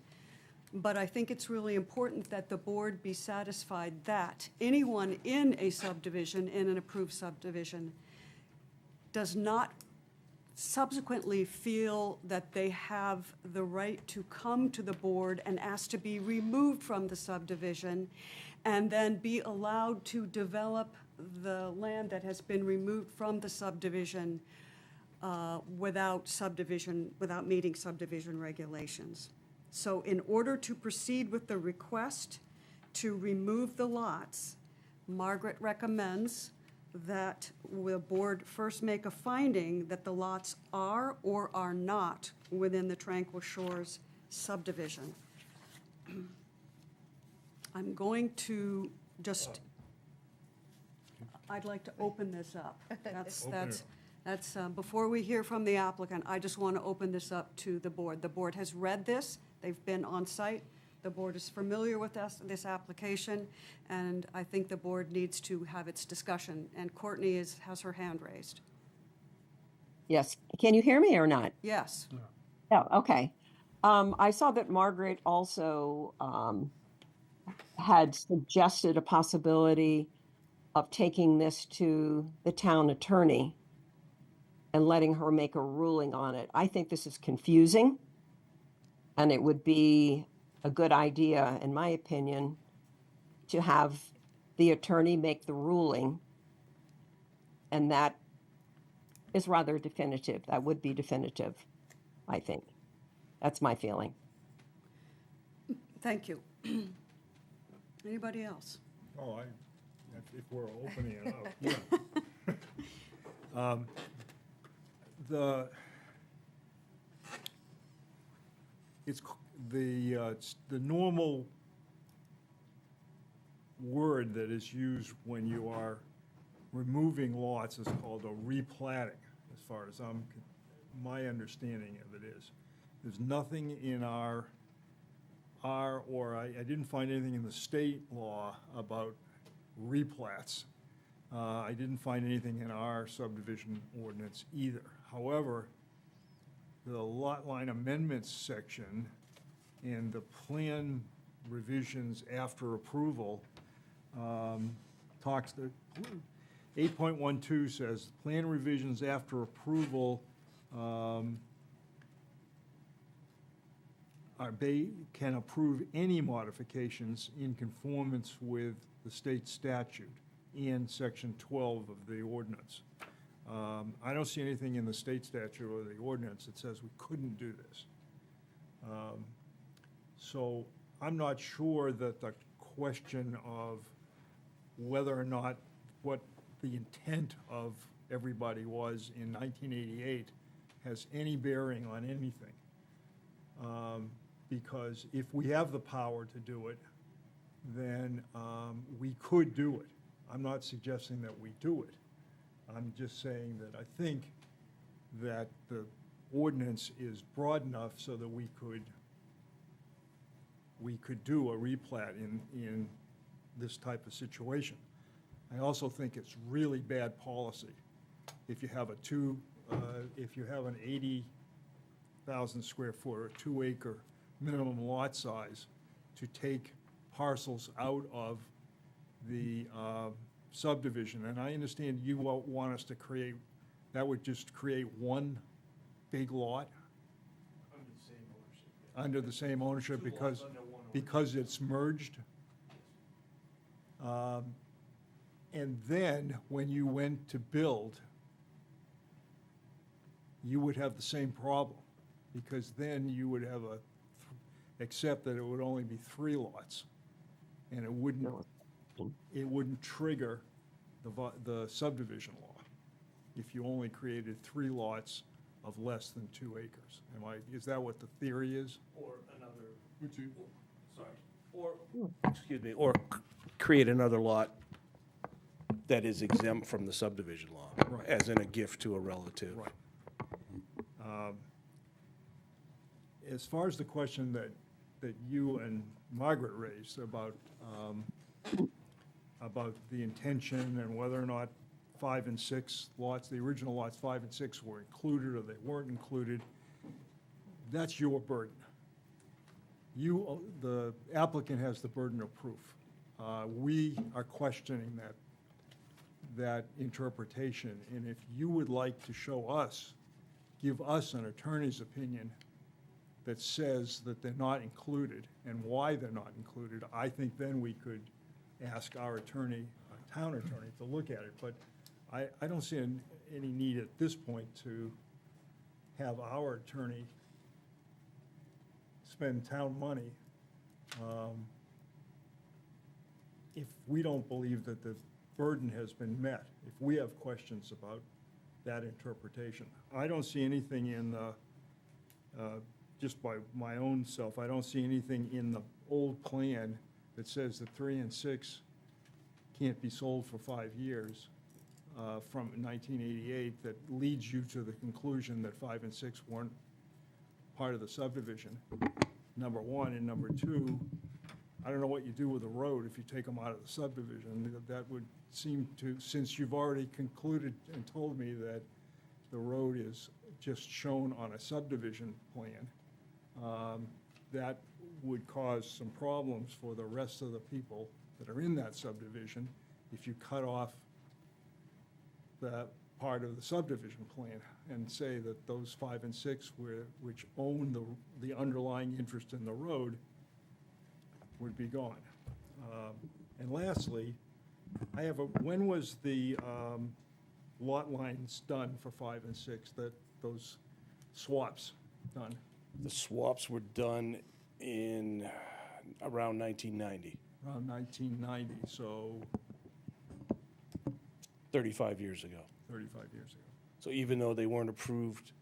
But I think it's really important that the board be satisfied that anyone in a subdivision, in an approved subdivision, does not subsequently feel that they have the right to come to the board and ask to be removed from the subdivision, and then be allowed to develop the land that has been removed from the subdivision without meeting subdivision regulations. So in order to proceed with the request to remove the lots, Margaret recommends that the board first make a finding that the lots are or are not within the Tranquil Shores subdivision. I'm going to just, I'd like to open this up. That's before we hear from the applicant, I just want to open this up to the board. The board has read this, they've been on site, the board is familiar with this application, and I think the board needs to have its discussion. And Courtney has her hand raised. Yes. Can you hear me or not? Yes. Oh, okay. I saw that Margaret also had suggested a possibility of taking this to the town attorney and letting her make a ruling on it. I think this is confusing, and it would be a good idea, in my opinion, to have the attorney make the ruling, and that is rather definitive. That would be definitive, I think. That's my feeling. Thank you. Anybody else? Oh, if we're opening it up, yeah. The normal word that is used when you are removing lots is called a replatting, as far as my understanding of it is. There's nothing in I didn't find anything in the state law about replats. I didn't find anything in our subdivision ordinance either. However, the lot line amendments section and the plan revisions after approval talks to 8.12 says plan revisions after approval can approve any modifications in conformance with the state statute and section 12 of the ordinance. I don't see anything in the state statute or the ordinance that says we couldn't do this. So I'm not sure that the question of whether or not what the intent of everybody was in 1988 has any bearing on anything. Because if we have the power to do it, then we could do it. I'm not suggesting that we do it. I'm just saying that I think that the ordinance is broad enough so that we could do a replat in this type of situation. I also think it's really bad policy if you have if you have an 80,000 square foot or 2 acre minimum lot size to take parcels out of the subdivision. And I understand you want us to create, that would just create one big lot? Under the same ownership. Under the same ownership Two because, lots under one owner. because it's merged? And then when you went to build, you would have the same problem, because then you would have except that it would only be 3 lots. And it wouldn't trigger the subdivision law if you only created 3 lots of less than 2 acres. Is that what the theory is? Or create another lot that is exempt from the subdivision law, Right. as in a gift to a relative. Right. As far as the question that you and Margaret raised about the intention and whether or not 5 and 6 lots, the original lots 5 and 6 were included or they weren't included, that's your burden. the applicant has the burden of proof. We are questioning that interpretation, and if you would like to show us, give us an attorney's opinion that says that they're not included and why they're not included, I think then we could ask our attorney, our town attorney, to look at it. But I don't see any need at this point to have our attorney spend town money if we don't believe that the burden has been met, if we have questions about that interpretation. I don't see anything in the, just by my own self, I don't see anything in the old plan that says that 3 and 6 can't be sold for 5 years from 1988 that leads you to the conclusion that 5 and 6 weren't part of the subdivision, number one. And number two, I don't know what you do with a road if you take them out of the subdivision. That would seem to, since you've already concluded and told me that the road is just shown on a subdivision plan, that would cause some problems for the rest of the people that are in that subdivision if you cut off that part of the subdivision plan and say that those 5 and 6 which own the underlying interest in the road would be gone. And lastly, when was the lot lines done for 5 and 6, those swaps done? The swaps were done in around 1990, Around 1990, so 35 years ago. 35 years ago. So even though they weren't approved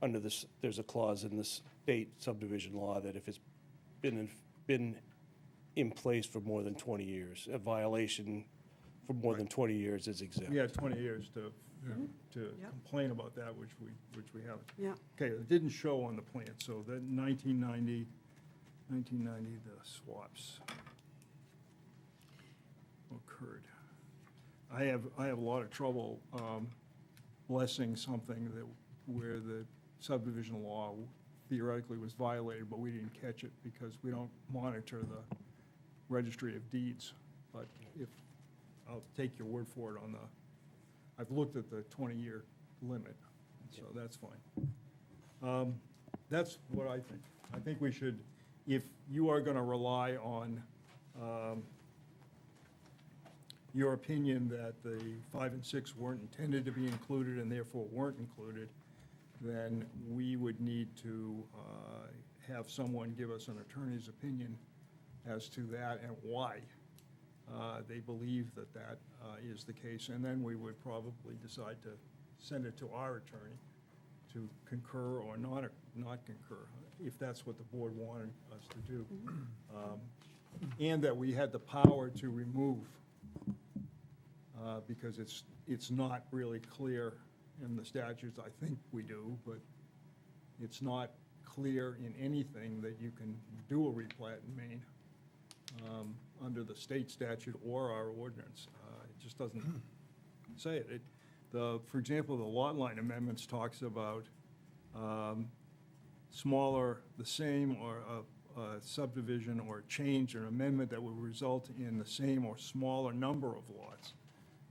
under this, there's a clause in the state subdivision law that if it's been in place for more than 20 years, a violation for more than 20 years is exempt. We had 20 years to Yep. complain about that, which we haven't. Yeah. Okay, it didn't show on the plan, so that 1990, the swaps occurred. I have a lot of trouble blessing something where the subdivision law theoretically was violated, but we didn't catch it because we don't monitor the registry of deeds. But I'll take your word for it on I've looked at the 20-year limit, so that's fine. That's what I think. I think we should, if you are going to rely on your opinion that the 5 and 6 weren't intended to be included and therefore weren't included, then we would need to have someone give us an attorney's opinion as to that and why they believe that is the case. And then we would probably decide to send it to our attorney to concur or not concur, if that's what the board wanted us to do. And that we had the power to remove, because it's not really clear in the statutes. I think we do, but it's not clear in anything that you can do a replat in Maine under the state statute or our ordinance. It just doesn't say it. For example, the lot line amendments talks about smaller, the same, or a subdivision or a change or an amendment that would result in the same or smaller number of lots.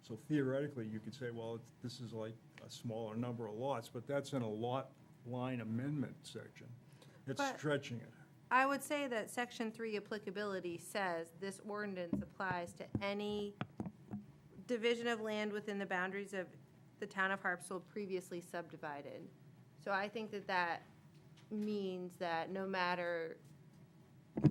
So theoretically, you could say, well, this is like a smaller number of lots, but that's in a lot line amendment section. It's But- stretching it. I would say that Section 3 applicability says this ordinance applies to any division of land within the boundaries of the town of Harpswell previously subdivided. So I think that means that no matter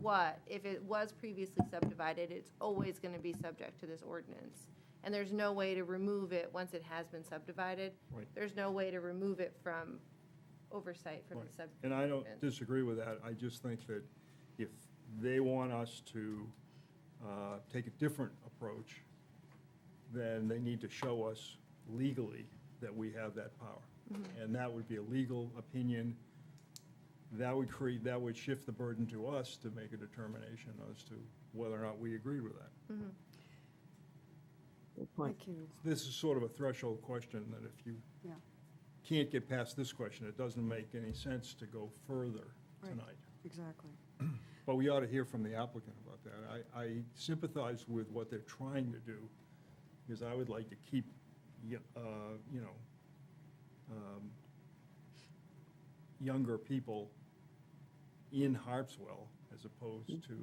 what, if it was previously subdivided, it's always going to be subject to this ordinance. And there's no way to remove it once it has been subdivided. Right. There's no way to remove it from oversight from the Right. subdivision. And I don't disagree with that. I just think that if they want us to take a different approach, then they need to show us legally that we have that power. And that would be a legal opinion. That would shift the burden to us to make a determination as to whether or not we agree with that. Good point. Thank you. This is sort of a threshold question that if you Yeah. can't get past this question, it doesn't make any sense to go further Right. tonight. exactly. But we ought to hear from the applicant about that. I sympathize with what they're trying to do, because I would like to keep, younger people in Harpswell, as opposed to,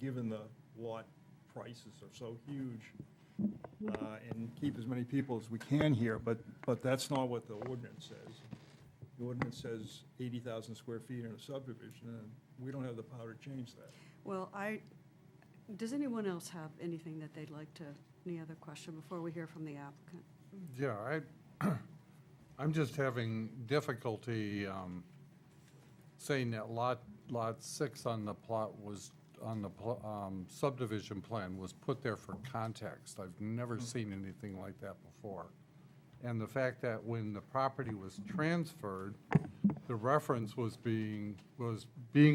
given the lot prices are so huge, and keep as many people as we can here, but that's not what the ordinance says. The ordinance says 80,000 square feet in a subdivision, and we don't have the power to change that. Well, does anyone else have anything that they'd like to, any other question before we hear from the applicant? Yeah, I'm just having difficulty saying that lot 6 on the plot was, on the subdivision plan was put there for context. I've never seen anything like that before. And the fact that when the property was transferred, the reference was being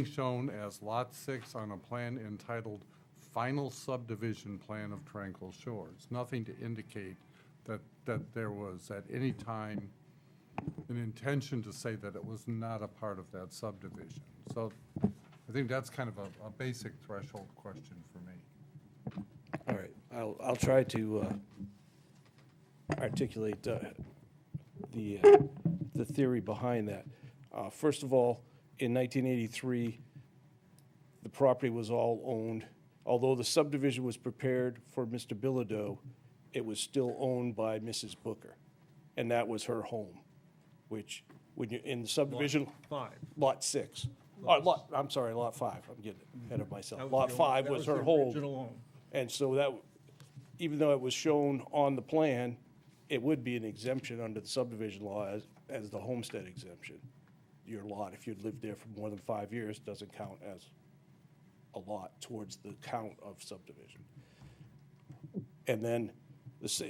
shown as Lot 6 on a plan entitled Final Subdivision Plan of Tranquil Shores. Nothing to indicate that there was at any time an intention to say that it was not a part of that subdivision. So I think that's kind of a basic threshold question for me. All right, I'll try to articulate the theory behind that. First of all, in 1983, the property was all owned. Although the subdivision was prepared for Mr. Bilodeau, it was still owned by Mrs. Booker, and that was her home, which, when you're in the subdivision. Lot 6. I'm sorry, Lot 5. I'm getting ahead of myself. Lot 5 was her home. Original home. And so that, even though it was shown on the plan, it would be an exemption under the subdivision law as the homestead exemption. Your lot, if you'd lived there for more than 5 years, doesn't count as a lot towards the count of subdivision. And then,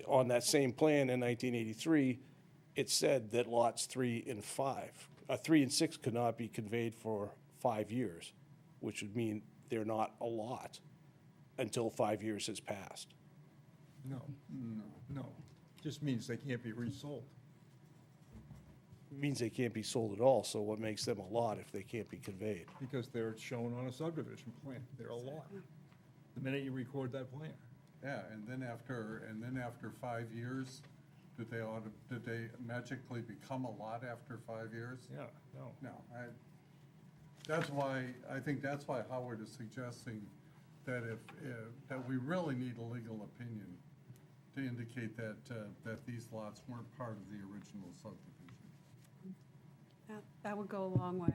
on that same plan in 1983, it said that lots 3 and 6 could not be conveyed for 5 years, which would mean they're not a lot until 5 years has passed. No. Just means they can't be resold. It means they can't be sold at all, so what makes them a lot if they can't be conveyed? Because they're shown on a subdivision plan. They're a lot. The minute you record that plan. Yeah, and then after 5 years, did they magically become a lot after 5 years? Yeah, no. No, I think that's why Howard is suggesting that that we really need a legal opinion to indicate that these lots weren't part of the original subdivision. That would go a long way.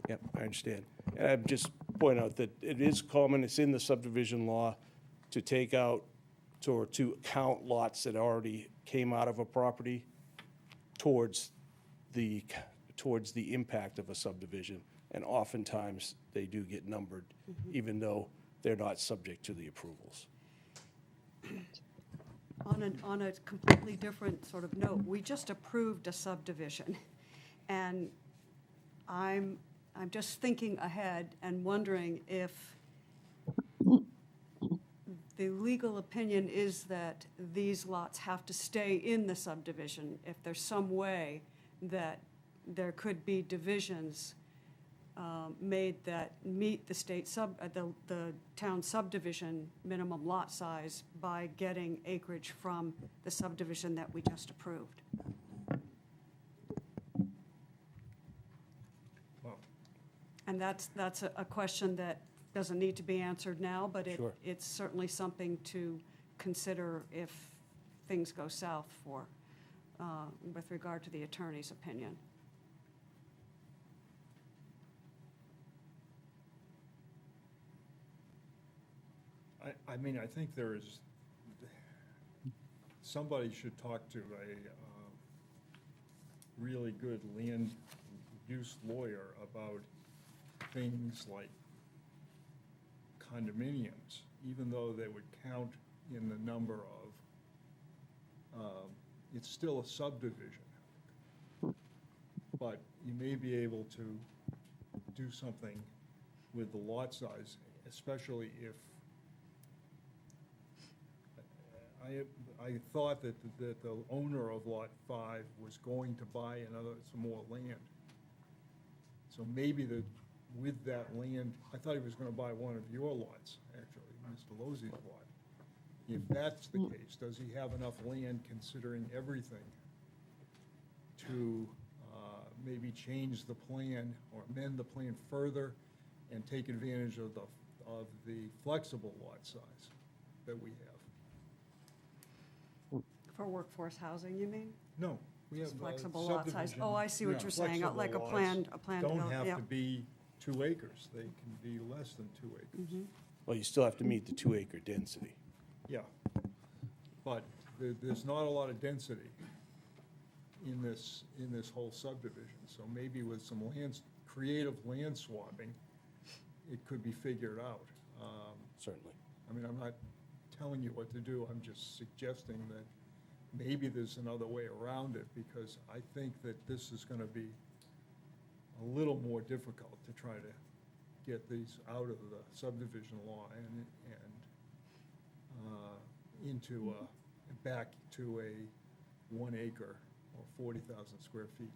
Yep, I understand. And I'd just point out that it is common, it's in the subdivision law, to take out, or to count lots that already came out of a property towards the impact of a subdivision. And oftentimes, they do get numbered, even though they're not subject to the approvals. On a completely different sort of note, we just approved a subdivision, and I'm just thinking ahead and wondering if the legal opinion is that these lots have to stay in the subdivision, if there's some way that there could be divisions made that meet the the town subdivision minimum lot size by getting acreage from the subdivision that we just approved. And that's a question that doesn't need to be answered now, but Sure. it's certainly something to consider if things go south with regard to the attorney's opinion. I mean, I think somebody should talk to a really good land use lawyer about things like condominiums, even though they would count in the number of, it's still a subdivision. But you may be able to do something with the lot size, especially if, I thought that the owner of Lot 5 was going to buy some more land. So maybe with that land, I thought he was gonna buy one of your lots, actually, Mr. Losey's lot. If that's the case, does he have enough land, considering everything, to maybe change the plan or amend the plan further and take advantage of the flexible lot size that we have? For workforce housing, you mean? No, we have Just flexible lot size. subdivision. Oh, I see what Yeah, you're saying, flexible like a lots planned Don't develop- have yeah. to be 2 acres, they can be less than 2 acres. Well, you still have to meet the 2-acre density. Yeah, but there's not a lot of density in this whole subdivision, so maybe with some creative land swapping, it could be figured out. Certainly. I mean, I'm not telling you what to do, I'm just suggesting that maybe there's another way around it, because I think that this is gonna be a little more difficult to try to get these out of the subdivision law and into back to a 1 acre or 40,000 square feet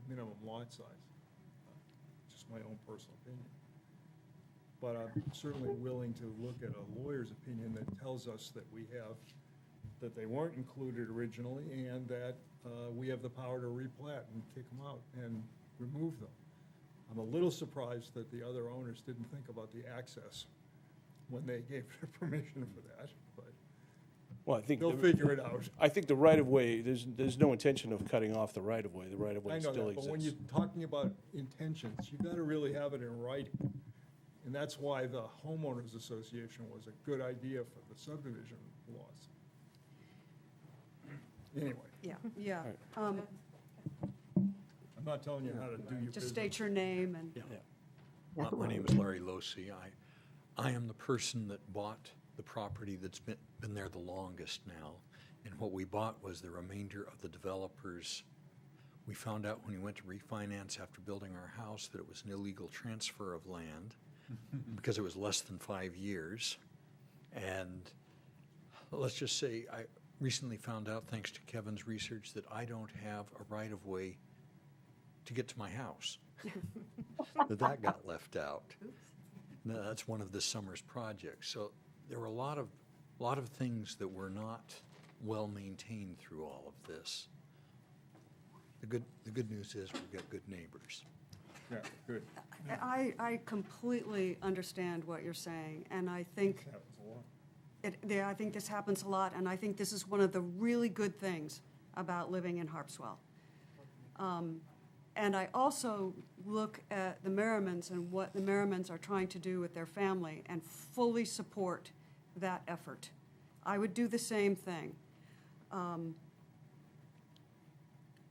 minimum lot size. Just my own personal opinion. But I'm certainly willing to look at a lawyer's opinion that tells us that that they weren't included originally, and that we have the power to replat and kick them out and remove them. I'm a little surprised that the other owners didn't think about the access when they gave their permission for that, but Well, I think. they'll figure it out. I think the right-of-way, there's no intention of cutting off the right-of-way. The I right-of-way know still that, but when exists. you're talking about intentions, you gotta really have it in writing. And that's why the homeowners association was a good idea for the subdivision laws. Anyway, Yeah. All I'm not telling you how to do your business. Just state your name and, Yeah. My name is Larry Losey. I am the person that bought the property that's been there the longest now. And what we bought was the remainder of the developers. We found out when we went to refinance after building our house that it was an illegal transfer of land because it was less than 5 years. And let's just say I recently found out, thanks to Kevin's research, that I don't have a right-of-way to get to my house. That got left out. No, that's one of this summer's projects. So there were a lot of things that were not well maintained through all of this. The good news is we've got good neighbors. Yeah, good. I completely understand what you're saying, and I think Happens a lot. I think this happens a lot, and I think this is one of the really good things about living in Harpswell. And I also look at the Merrimans and what the Merrimans are trying to do with their family and fully support that effort. I would do the same thing.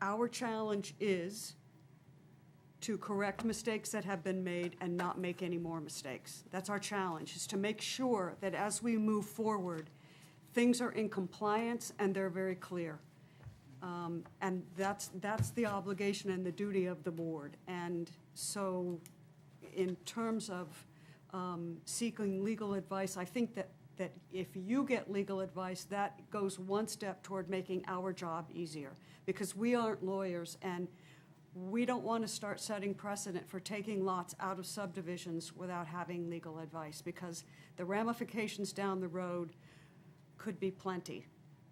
Our challenge is to correct mistakes that have been made and not make any more mistakes. That's our challenge, is to make sure that as we move forward, things are in compliance and they're very clear. And that's the obligation and the duty of the board. And so in terms of seeking legal advice, I think that if you get legal advice, that goes one step toward making our job easier. Because we aren't lawyers, and we don't want to start setting precedent for taking lots out of subdivisions without having legal advice, because the ramifications down the road could be plenty.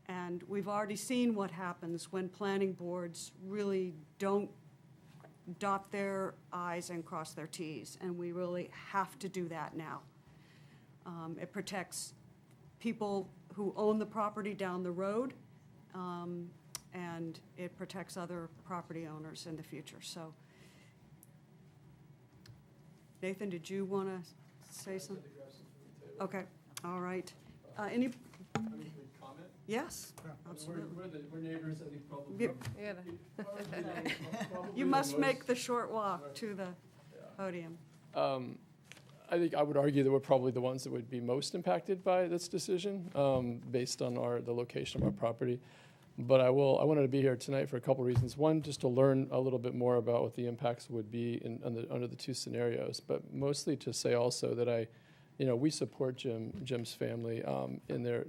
And we've already seen what happens when planning boards really don't dot their i's and cross their t's, and we really have to do that now. It protects people who own the property down the road, and it protects other property owners in the future. So, Nathan, did you want to say something? Okay, all right. Any? Comment? Yes, absolutely. We're neighbors, I think probably. You- You must make the short walk to the podium. I think I would argue that we're probably the ones that would be most impacted by this decision, based on the location of our property. But I wanted to be here tonight for a couple reasons. One, just to learn a little bit more about what the impacts would be under the two scenarios, but mostly to say also that we support Jim's family in their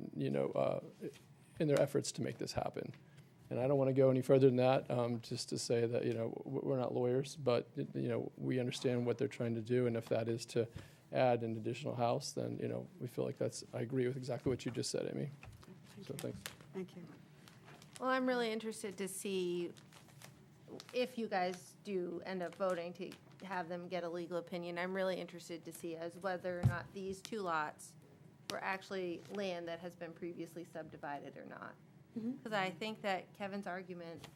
efforts to make this happen. And I don't want to go any further than that, just to say that, we're not lawyers, but, we understand what they're trying to do. And if that is to add an additional house, then, we feel like I agree with exactly what you just said, Amy. So thanks. Thank you. Well, I'm really interested to see if you guys do end up voting to have them get a legal opinion. I'm really interested to see as whether or not these 2 lots were actually land that has been previously subdivided or not. Because I think that Kevin's argument,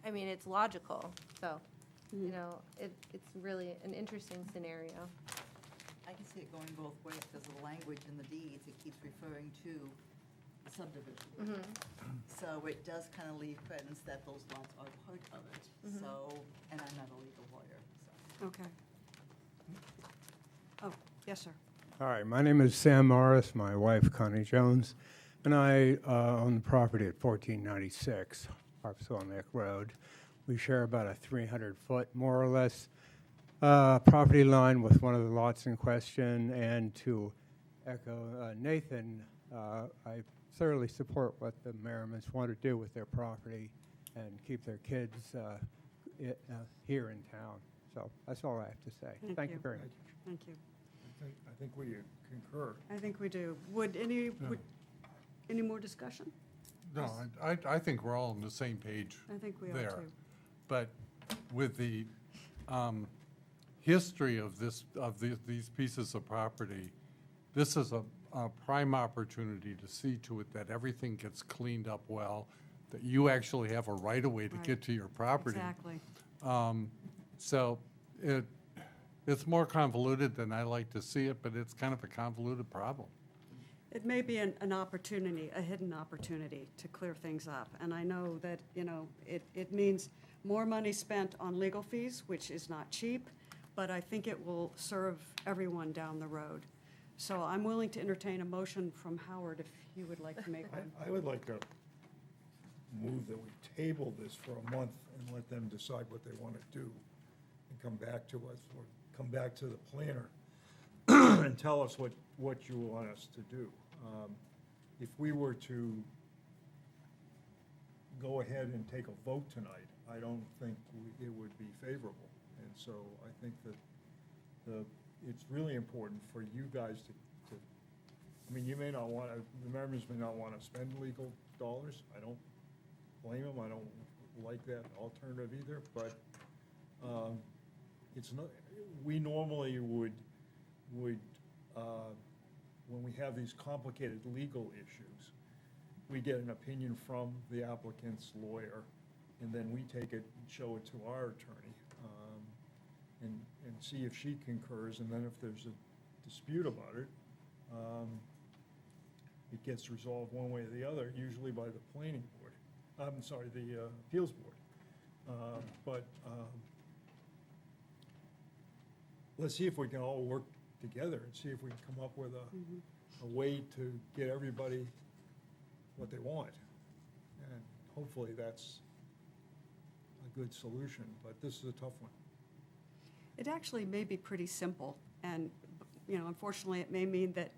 it's logical. So, it's really an interesting scenario. I can see it going both ways because of the language in the deeds. It keeps referring to the subdivision. So it does kind of leave credence that those lots are part of it. So, and I'm not a legal lawyer, so. Okay. Oh, yes, sir. All right, my name is Sam Morris, my wife Connie Jones, and I own the property at 1496 Harpswell Neck Road. We share about a 300-foot, more or less, property line with one of the lots in question. And to echo Nathan, I thoroughly support what the Merrimans want to do with their property and keep their kids here in town. So that's all I have to say. Thank you very much. Thank you. I think we concur. I think we do. Would any more discussion? No, I think we're all on the same page I think we are there. too. But with the history of these pieces of property, this is a prime opportunity to see to it that everything gets cleaned up well, that you actually have a right-of-way to Right. get to your property. Exactly. So it's more convoluted than I like to see it, but it's kind of a convoluted problem. It may be an opportunity, a hidden opportunity to clear things up. And I know that, it means more money spent on legal fees, which is not cheap, but I think it will serve everyone down the road. So I'm willing to entertain a motion from Howard if you would like to make one. I would like to move that we table this for a month and let them decide what they want to do and come back to us, or come back to the planner and tell us what you want us to do. If we were to go ahead and take a vote tonight, I don't think it would be favorable. And so I think that it's really important for you guys to, you may not want to, the members may not want to spend legal dollars. I don't blame them. I don't like that alternative either, but it's not, we normally would when we have these complicated legal issues, we get an opinion from the applicant's lawyer, and then we take it and show it to our attorney, and see if she concurs, and then if there's a dispute about it, it gets resolved one way or the other, usually by the planning board. I'm sorry, the appeals board. But let's see if we can all work together and see if we can come up with a way to get everybody what they want. And hopefully that's a good solution, but this is a tough one. It actually may be pretty simple, and, unfortunately, it may mean that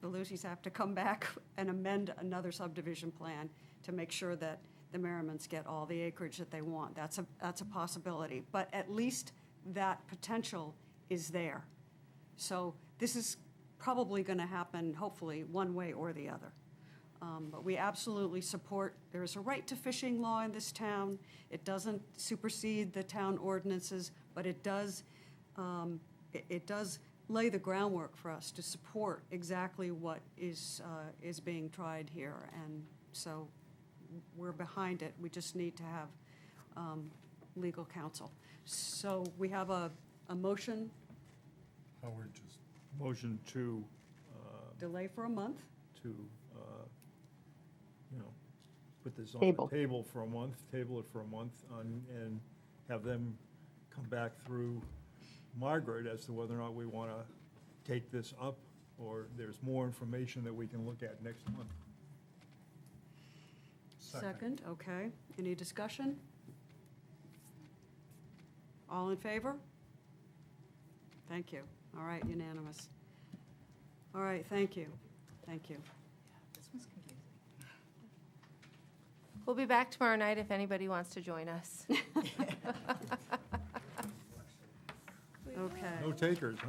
the Lucys have to come back and amend another subdivision plan to make sure that the Merrimans get all the acreage that they want. That's a possibility, but at least that potential is there. So this is probably going to happen, hopefully, one way or the other. But we absolutely support, there is a right to fishing law in this town. It doesn't supersede the town ordinances, but it does lay the groundwork for us to support exactly what is being tried here. And so we're behind it. We just need to have legal counsel. So we have a motion, Howard just, Motion to, delay for a month. put this on Table. the table for a month, table it for a month, and have them come back through Margaret as to whether or not we want to take this up, or there's more information that we can look at next month. Second, okay. Any discussion? All in favor? Thank you. All right, unanimous. All right, thank you. Thank you. This one's confusing. We'll be back tomorrow night if anybody wants to join us. Okay, No takers, huh?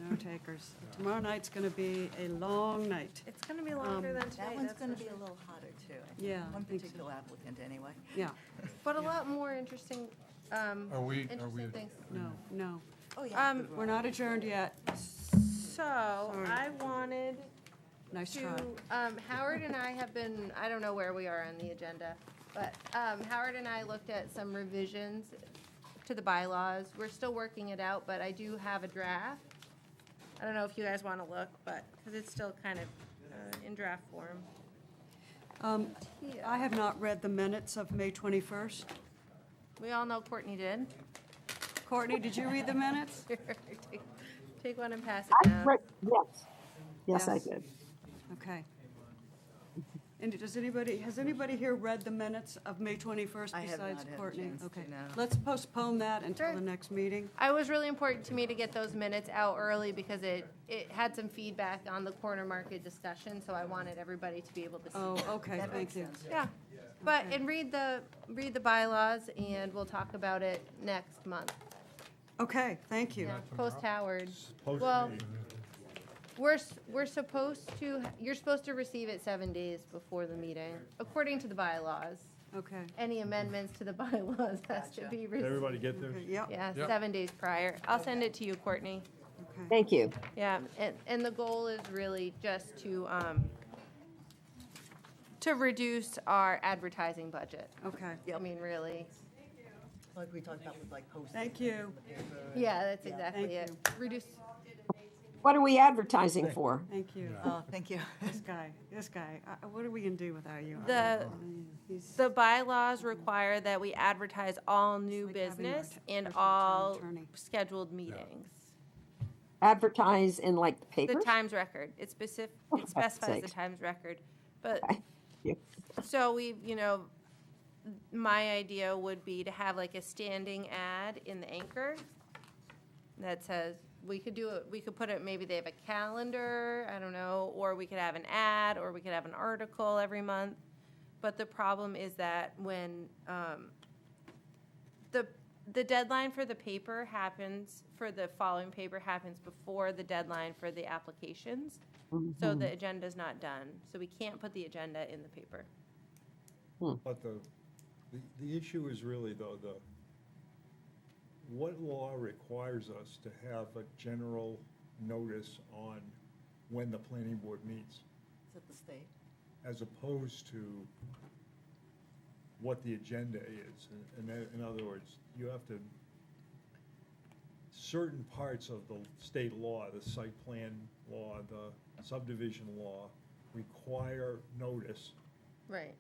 no takers. Tomorrow night's going to be a long night. It's going to be longer than today. That one's that's gonna for be a sure. little hotter too. Yeah, I One think so. particular applicant, anyway. Yeah, But a lot more interesting, Are we, interesting things. no. Oh, yeah. Um, good We're one. not adjourned yet. So I wanted Nice to, try. Howard and I have been, I don't know where we are on the agenda, but Howard and I looked at some revisions to the bylaws. We're still working it out, but I do have a draft. I don't know if you guys want to look, but, because it's still kind of in draft form. I have not read the minutes of May 21st. We all know Courtney did. Courtney, did you read the minutes? Take one and pass it down. Yes. Yes, I Yes. did. Okay. And has anybody here read the minutes of May 21st I have besides not had a Courtney? chance to, Okay. no. Let's postpone that until Sure. the next meeting. It was really important to me to get those minutes out early because it had some feedback on the corner market discussion, so I wanted everybody to be able to see. Oh, okay, That thank makes you. sense. Yeah, but, Okay. and read the bylaws, and we'll talk about it next month. Okay, thank you. Yeah, post Howard. Post Well, meeting. we're supposed to, you're supposed to receive it 7 days before the meeting, according to the bylaws. Okay, Any amendments to the bylaws has to Gotcha. be Did received. everybody get theirs? okay, yep, Yeah, Yep. 7 days prior. I'll send it to you, Courtney. okay. Thank you. Yeah, and the goal is really just to reduce our advertising budget. Okay, I mean, really. Like we talked about with like posting. thank you. in the paper. Yeah, that's Yeah. exactly Thank it. Reduce, What are we advertising for? Thank you. Oh, thank you. This guy, what are we gonna do without you? I The- don't know. He's the bylaws require that we advertise all new like having our business and personal all attorney. scheduled meetings. Advertise in like the The papers? Times Record, it Heaven's specifies the sakes. Times Record. But, Okay. Yeah. so we, my idea would be to have like a standing ad in the anchor that says, we could do it, we could put it, maybe they have a calendar, I don't know, or we could have an ad, or we could have an article every month. But the problem is that when, the deadline for the paper happens, for the following paper happens before the deadline for the applications. So the agenda's not done, so we can't put the agenda in the paper. But the issue is really though, what law requires us to have a general notice on when the planning board meets, Is it the state? as opposed to what the agenda is? In other words, you have to, certain parts of the state law, the site plan law, the subdivision law, require notice Right.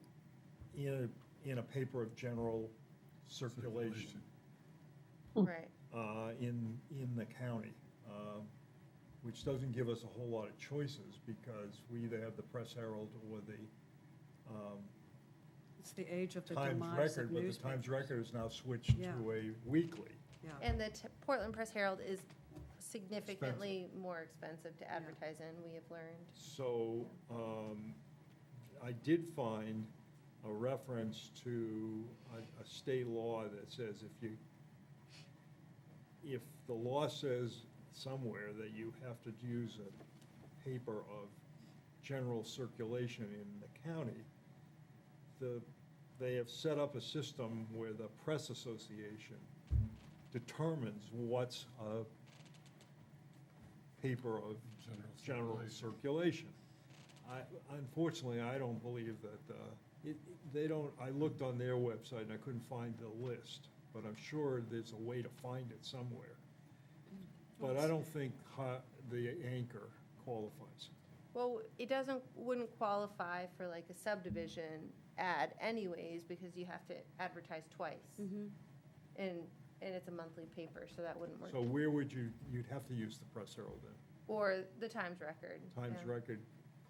in a paper of general circulation Right. in the county, which doesn't give us a whole lot of choices because we either have the Press Herald or the It's the age of the Times demise Record, of but the Times newspapers. Record is now switched Yeah. to a weekly. Yeah, And the Portland Press Herald is significantly more expensive to advertise in, we have learned. So I did find a reference to a state law that says if the law says somewhere that you have to use a paper of general circulation in the county, they have set up a system where the Press Association determines what's a paper of general circulation. Unfortunately, I don't believe that, they don't, I looked on their website and I couldn't find the list, but I'm sure there's a way to find it somewhere. But I don't think the anchor qualifies. Well, it wouldn't qualify for like a subdivision ad anyways, because you have to advertise twice. And it's a monthly paper, so that wouldn't work. So where would you'd have to use the Press Herald then? Or the Times Record. Times yeah. Record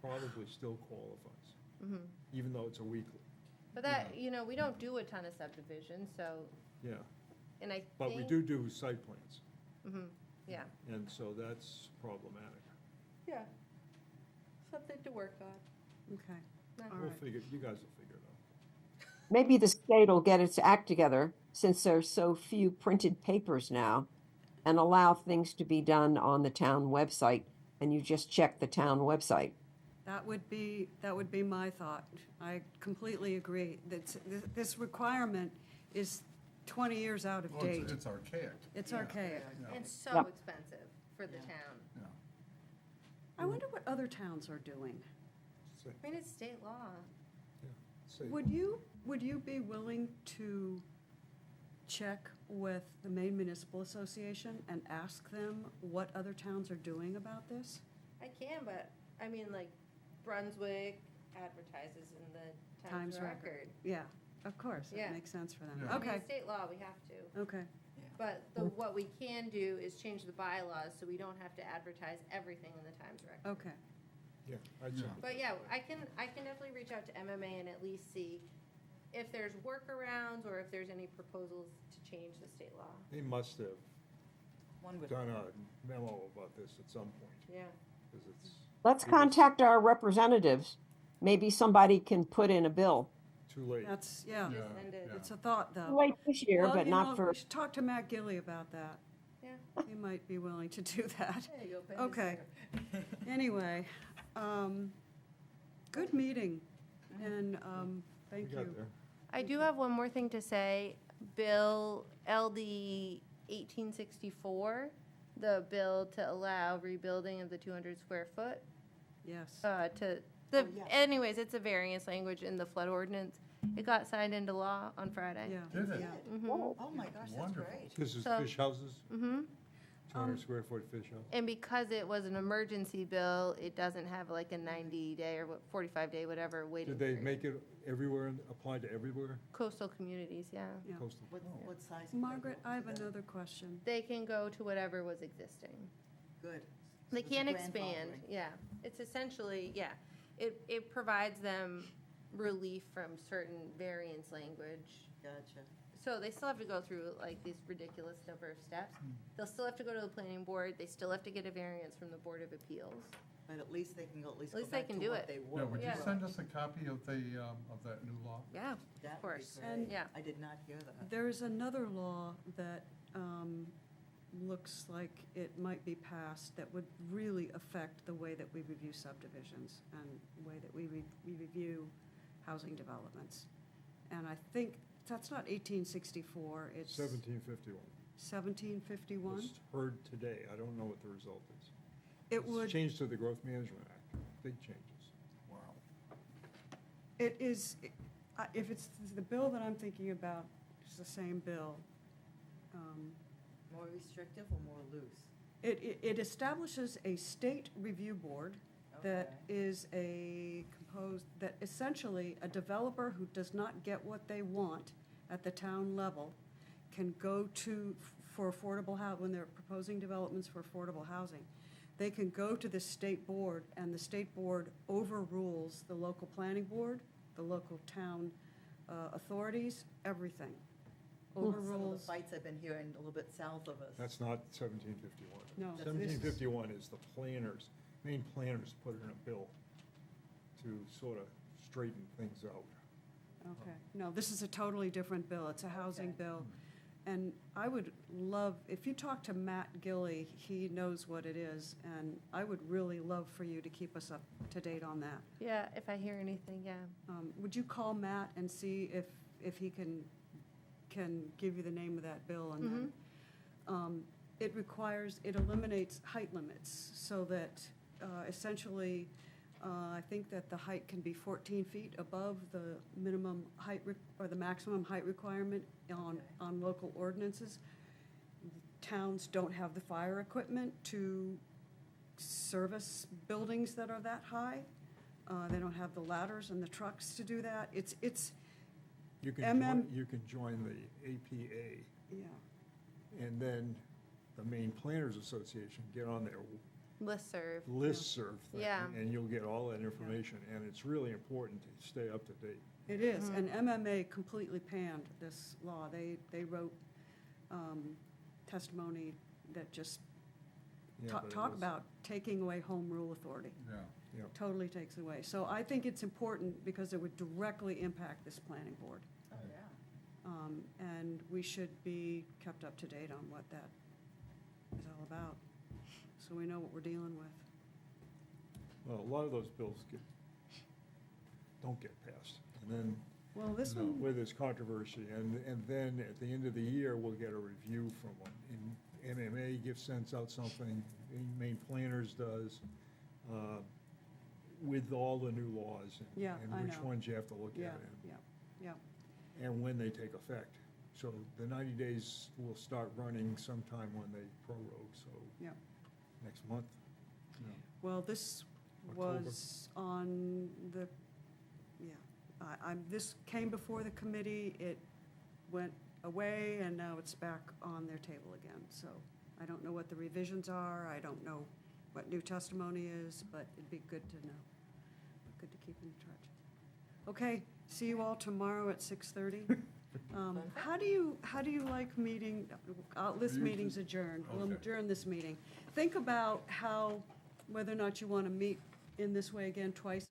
probably still qualifies, even though it's a weekly. But that, we don't do a ton of subdivisions, so, Yeah, and I think. but we do site plans, Yeah. and so that's problematic. Yeah. Something to work on. okay. Yeah. All We'll right. figure, you guys will figure it out. maybe the state will get its act together since there's so few printed papers now and allow things to be done on the town website and you just check the town website. That would be my thought. I completely agree. This requirement is 20 years out of Well, date. it's archaic. It's archaic. And so Yep. expensive for the town. I wonder what other towns are doing. I mean, it's state law. Say- Would you be willing to check with the Maine Municipal Association and ask them what other towns are doing about this? I can, but, I mean, like, Brunswick advertises in the Times Record. Yeah, of course, Yeah. it makes sense for them. Yeah. I mean, Okay, it's state law, we have to. okay. But what we can do is change the bylaws so we don't have to advertise everything in the Times Record. Okay. Yeah, I'd say. But yeah, I can definitely reach out to MMA and at least see if there's workarounds or if there's any proposals to change the state law. They must have One would, done a memo about this at some point, Yeah. because it's Let's contact our representatives. Maybe somebody can put in a bill. too late. That's, Yeah, Just ended. yeah. it's a thought, though. Late this year, Well, but you not know, for, We should talk to Matt Gilly about that. Yeah. He might be willing to do that. There you go, Ben. Okay. Anyway, good meeting, and thank We got you. there. I do have one more thing to say. Bill LD 1864, the bill to allow rebuilding of the 200 square foot, Yes. yeah. anyways, it's a variance language in the flood ordinance. It got signed into law on Friday. Yeah. Did it? Mhm. oh my gosh, that's Wonderful. great. This is So- fish houses, Mm-hmm. 200 square foot fish house. And because it was an emergency bill, it doesn't have like a 90-day or 45-day, whatever, waiting Did they period. make it everywhere, and apply to everywhere? Coastal communities, yeah. Yeah. Coastal. What size? can they Margaret, go I have to then? another question. They can go to whatever was existing. Good. They So it's a can't expand, grandfathering. yeah. It's essentially, yeah. It provides them relief from certain variance language. Gotcha. So they still have to go through like these ridiculous number of steps. They'll still have to go to the planning board. They still have to get a variance from the Board of Appeals. But at least they can go, at least At go least they back can to do what it. they Yeah, were. would you Yeah. send us a copy of that new law? Yeah, That of would be course. great. And- Yeah. I did not hear that. There is another law that looks like it might be passed that would really affect the way that we review subdivisions and the way that we review housing developments. And I think, that's not 1864, it's 1751. 1751? Just heard today. I don't know what the result is. It It's would, changed to the Growth Management Act, big changes. Wow. it is, if it's the bill that I'm thinking about, it's the same bill. More restrictive or more loose? It establishes a state review board that Okay. is that essentially a developer who does not get what they want at the town level can go to, for affordable when they're proposing developments for affordable housing, they can go to the state board, and the state board overrules the local planning board, the local town authorities, everything. Some of the Overrules, fights I've been hearing a little bit south of us. That's not 1751. no. this is- 1751 is the planners, main planners put in a bill to sort of straighten things out. Okay, no, this is a totally different bill, it's a housing Okay. bill. And I would love, if you talk to Matt Gilly, he knows what it is, and I would really love for you to keep us up to date on that. Yeah, if I hear anything, yeah. Would you call Matt and see if he can give you the name of that bill? And then, it eliminates height limits, so that essentially, I think that the height can be 14 feet above the minimum height, or the maximum height requirement on local ordinances. Towns don't have the fire equipment to service buildings that are that high. They don't have the ladders and the trucks to do that. It's, You can MM you can join the APA, yeah, and then the Maine Planners Association, get on their Listserv. listserv thing. Yeah. And you'll get all that information, and it's really important to stay up to date. it is. And MMA completely panned this law. They wrote testimony that just Yeah, but it talk was- about taking away home rule authority. Yeah. Totally takes away. So I think it's important because it would directly impact this planning board. And we should be kept up to date on what that is all about, so we know what we're dealing with. Well, a lot of those bills don't get passed. And then, Well, this you know, one, where there's controversy, and then at the end of the year, we'll get a review from one. And MMA sends out something, the Maine Planners does, with all the new laws. Yeah, I And which know. ones you have to look yeah, at, yeah. and when they take effect. So the 90 days will start running sometime when they prorogue, so Yeah. next month. you know. Well, this October. was on the, this came before the committee, it went away, and now it's back on their table again. So I don't know what the revisions are, I don't know what new testimony is, but it'd be good to know. Good to keep in touch. Okay, see you all tomorrow at 6:30. How do you like meeting, this meeting's adjourned, we'll Okay. adjourn this meeting. Think about whether or not you want to meet in this way again twice.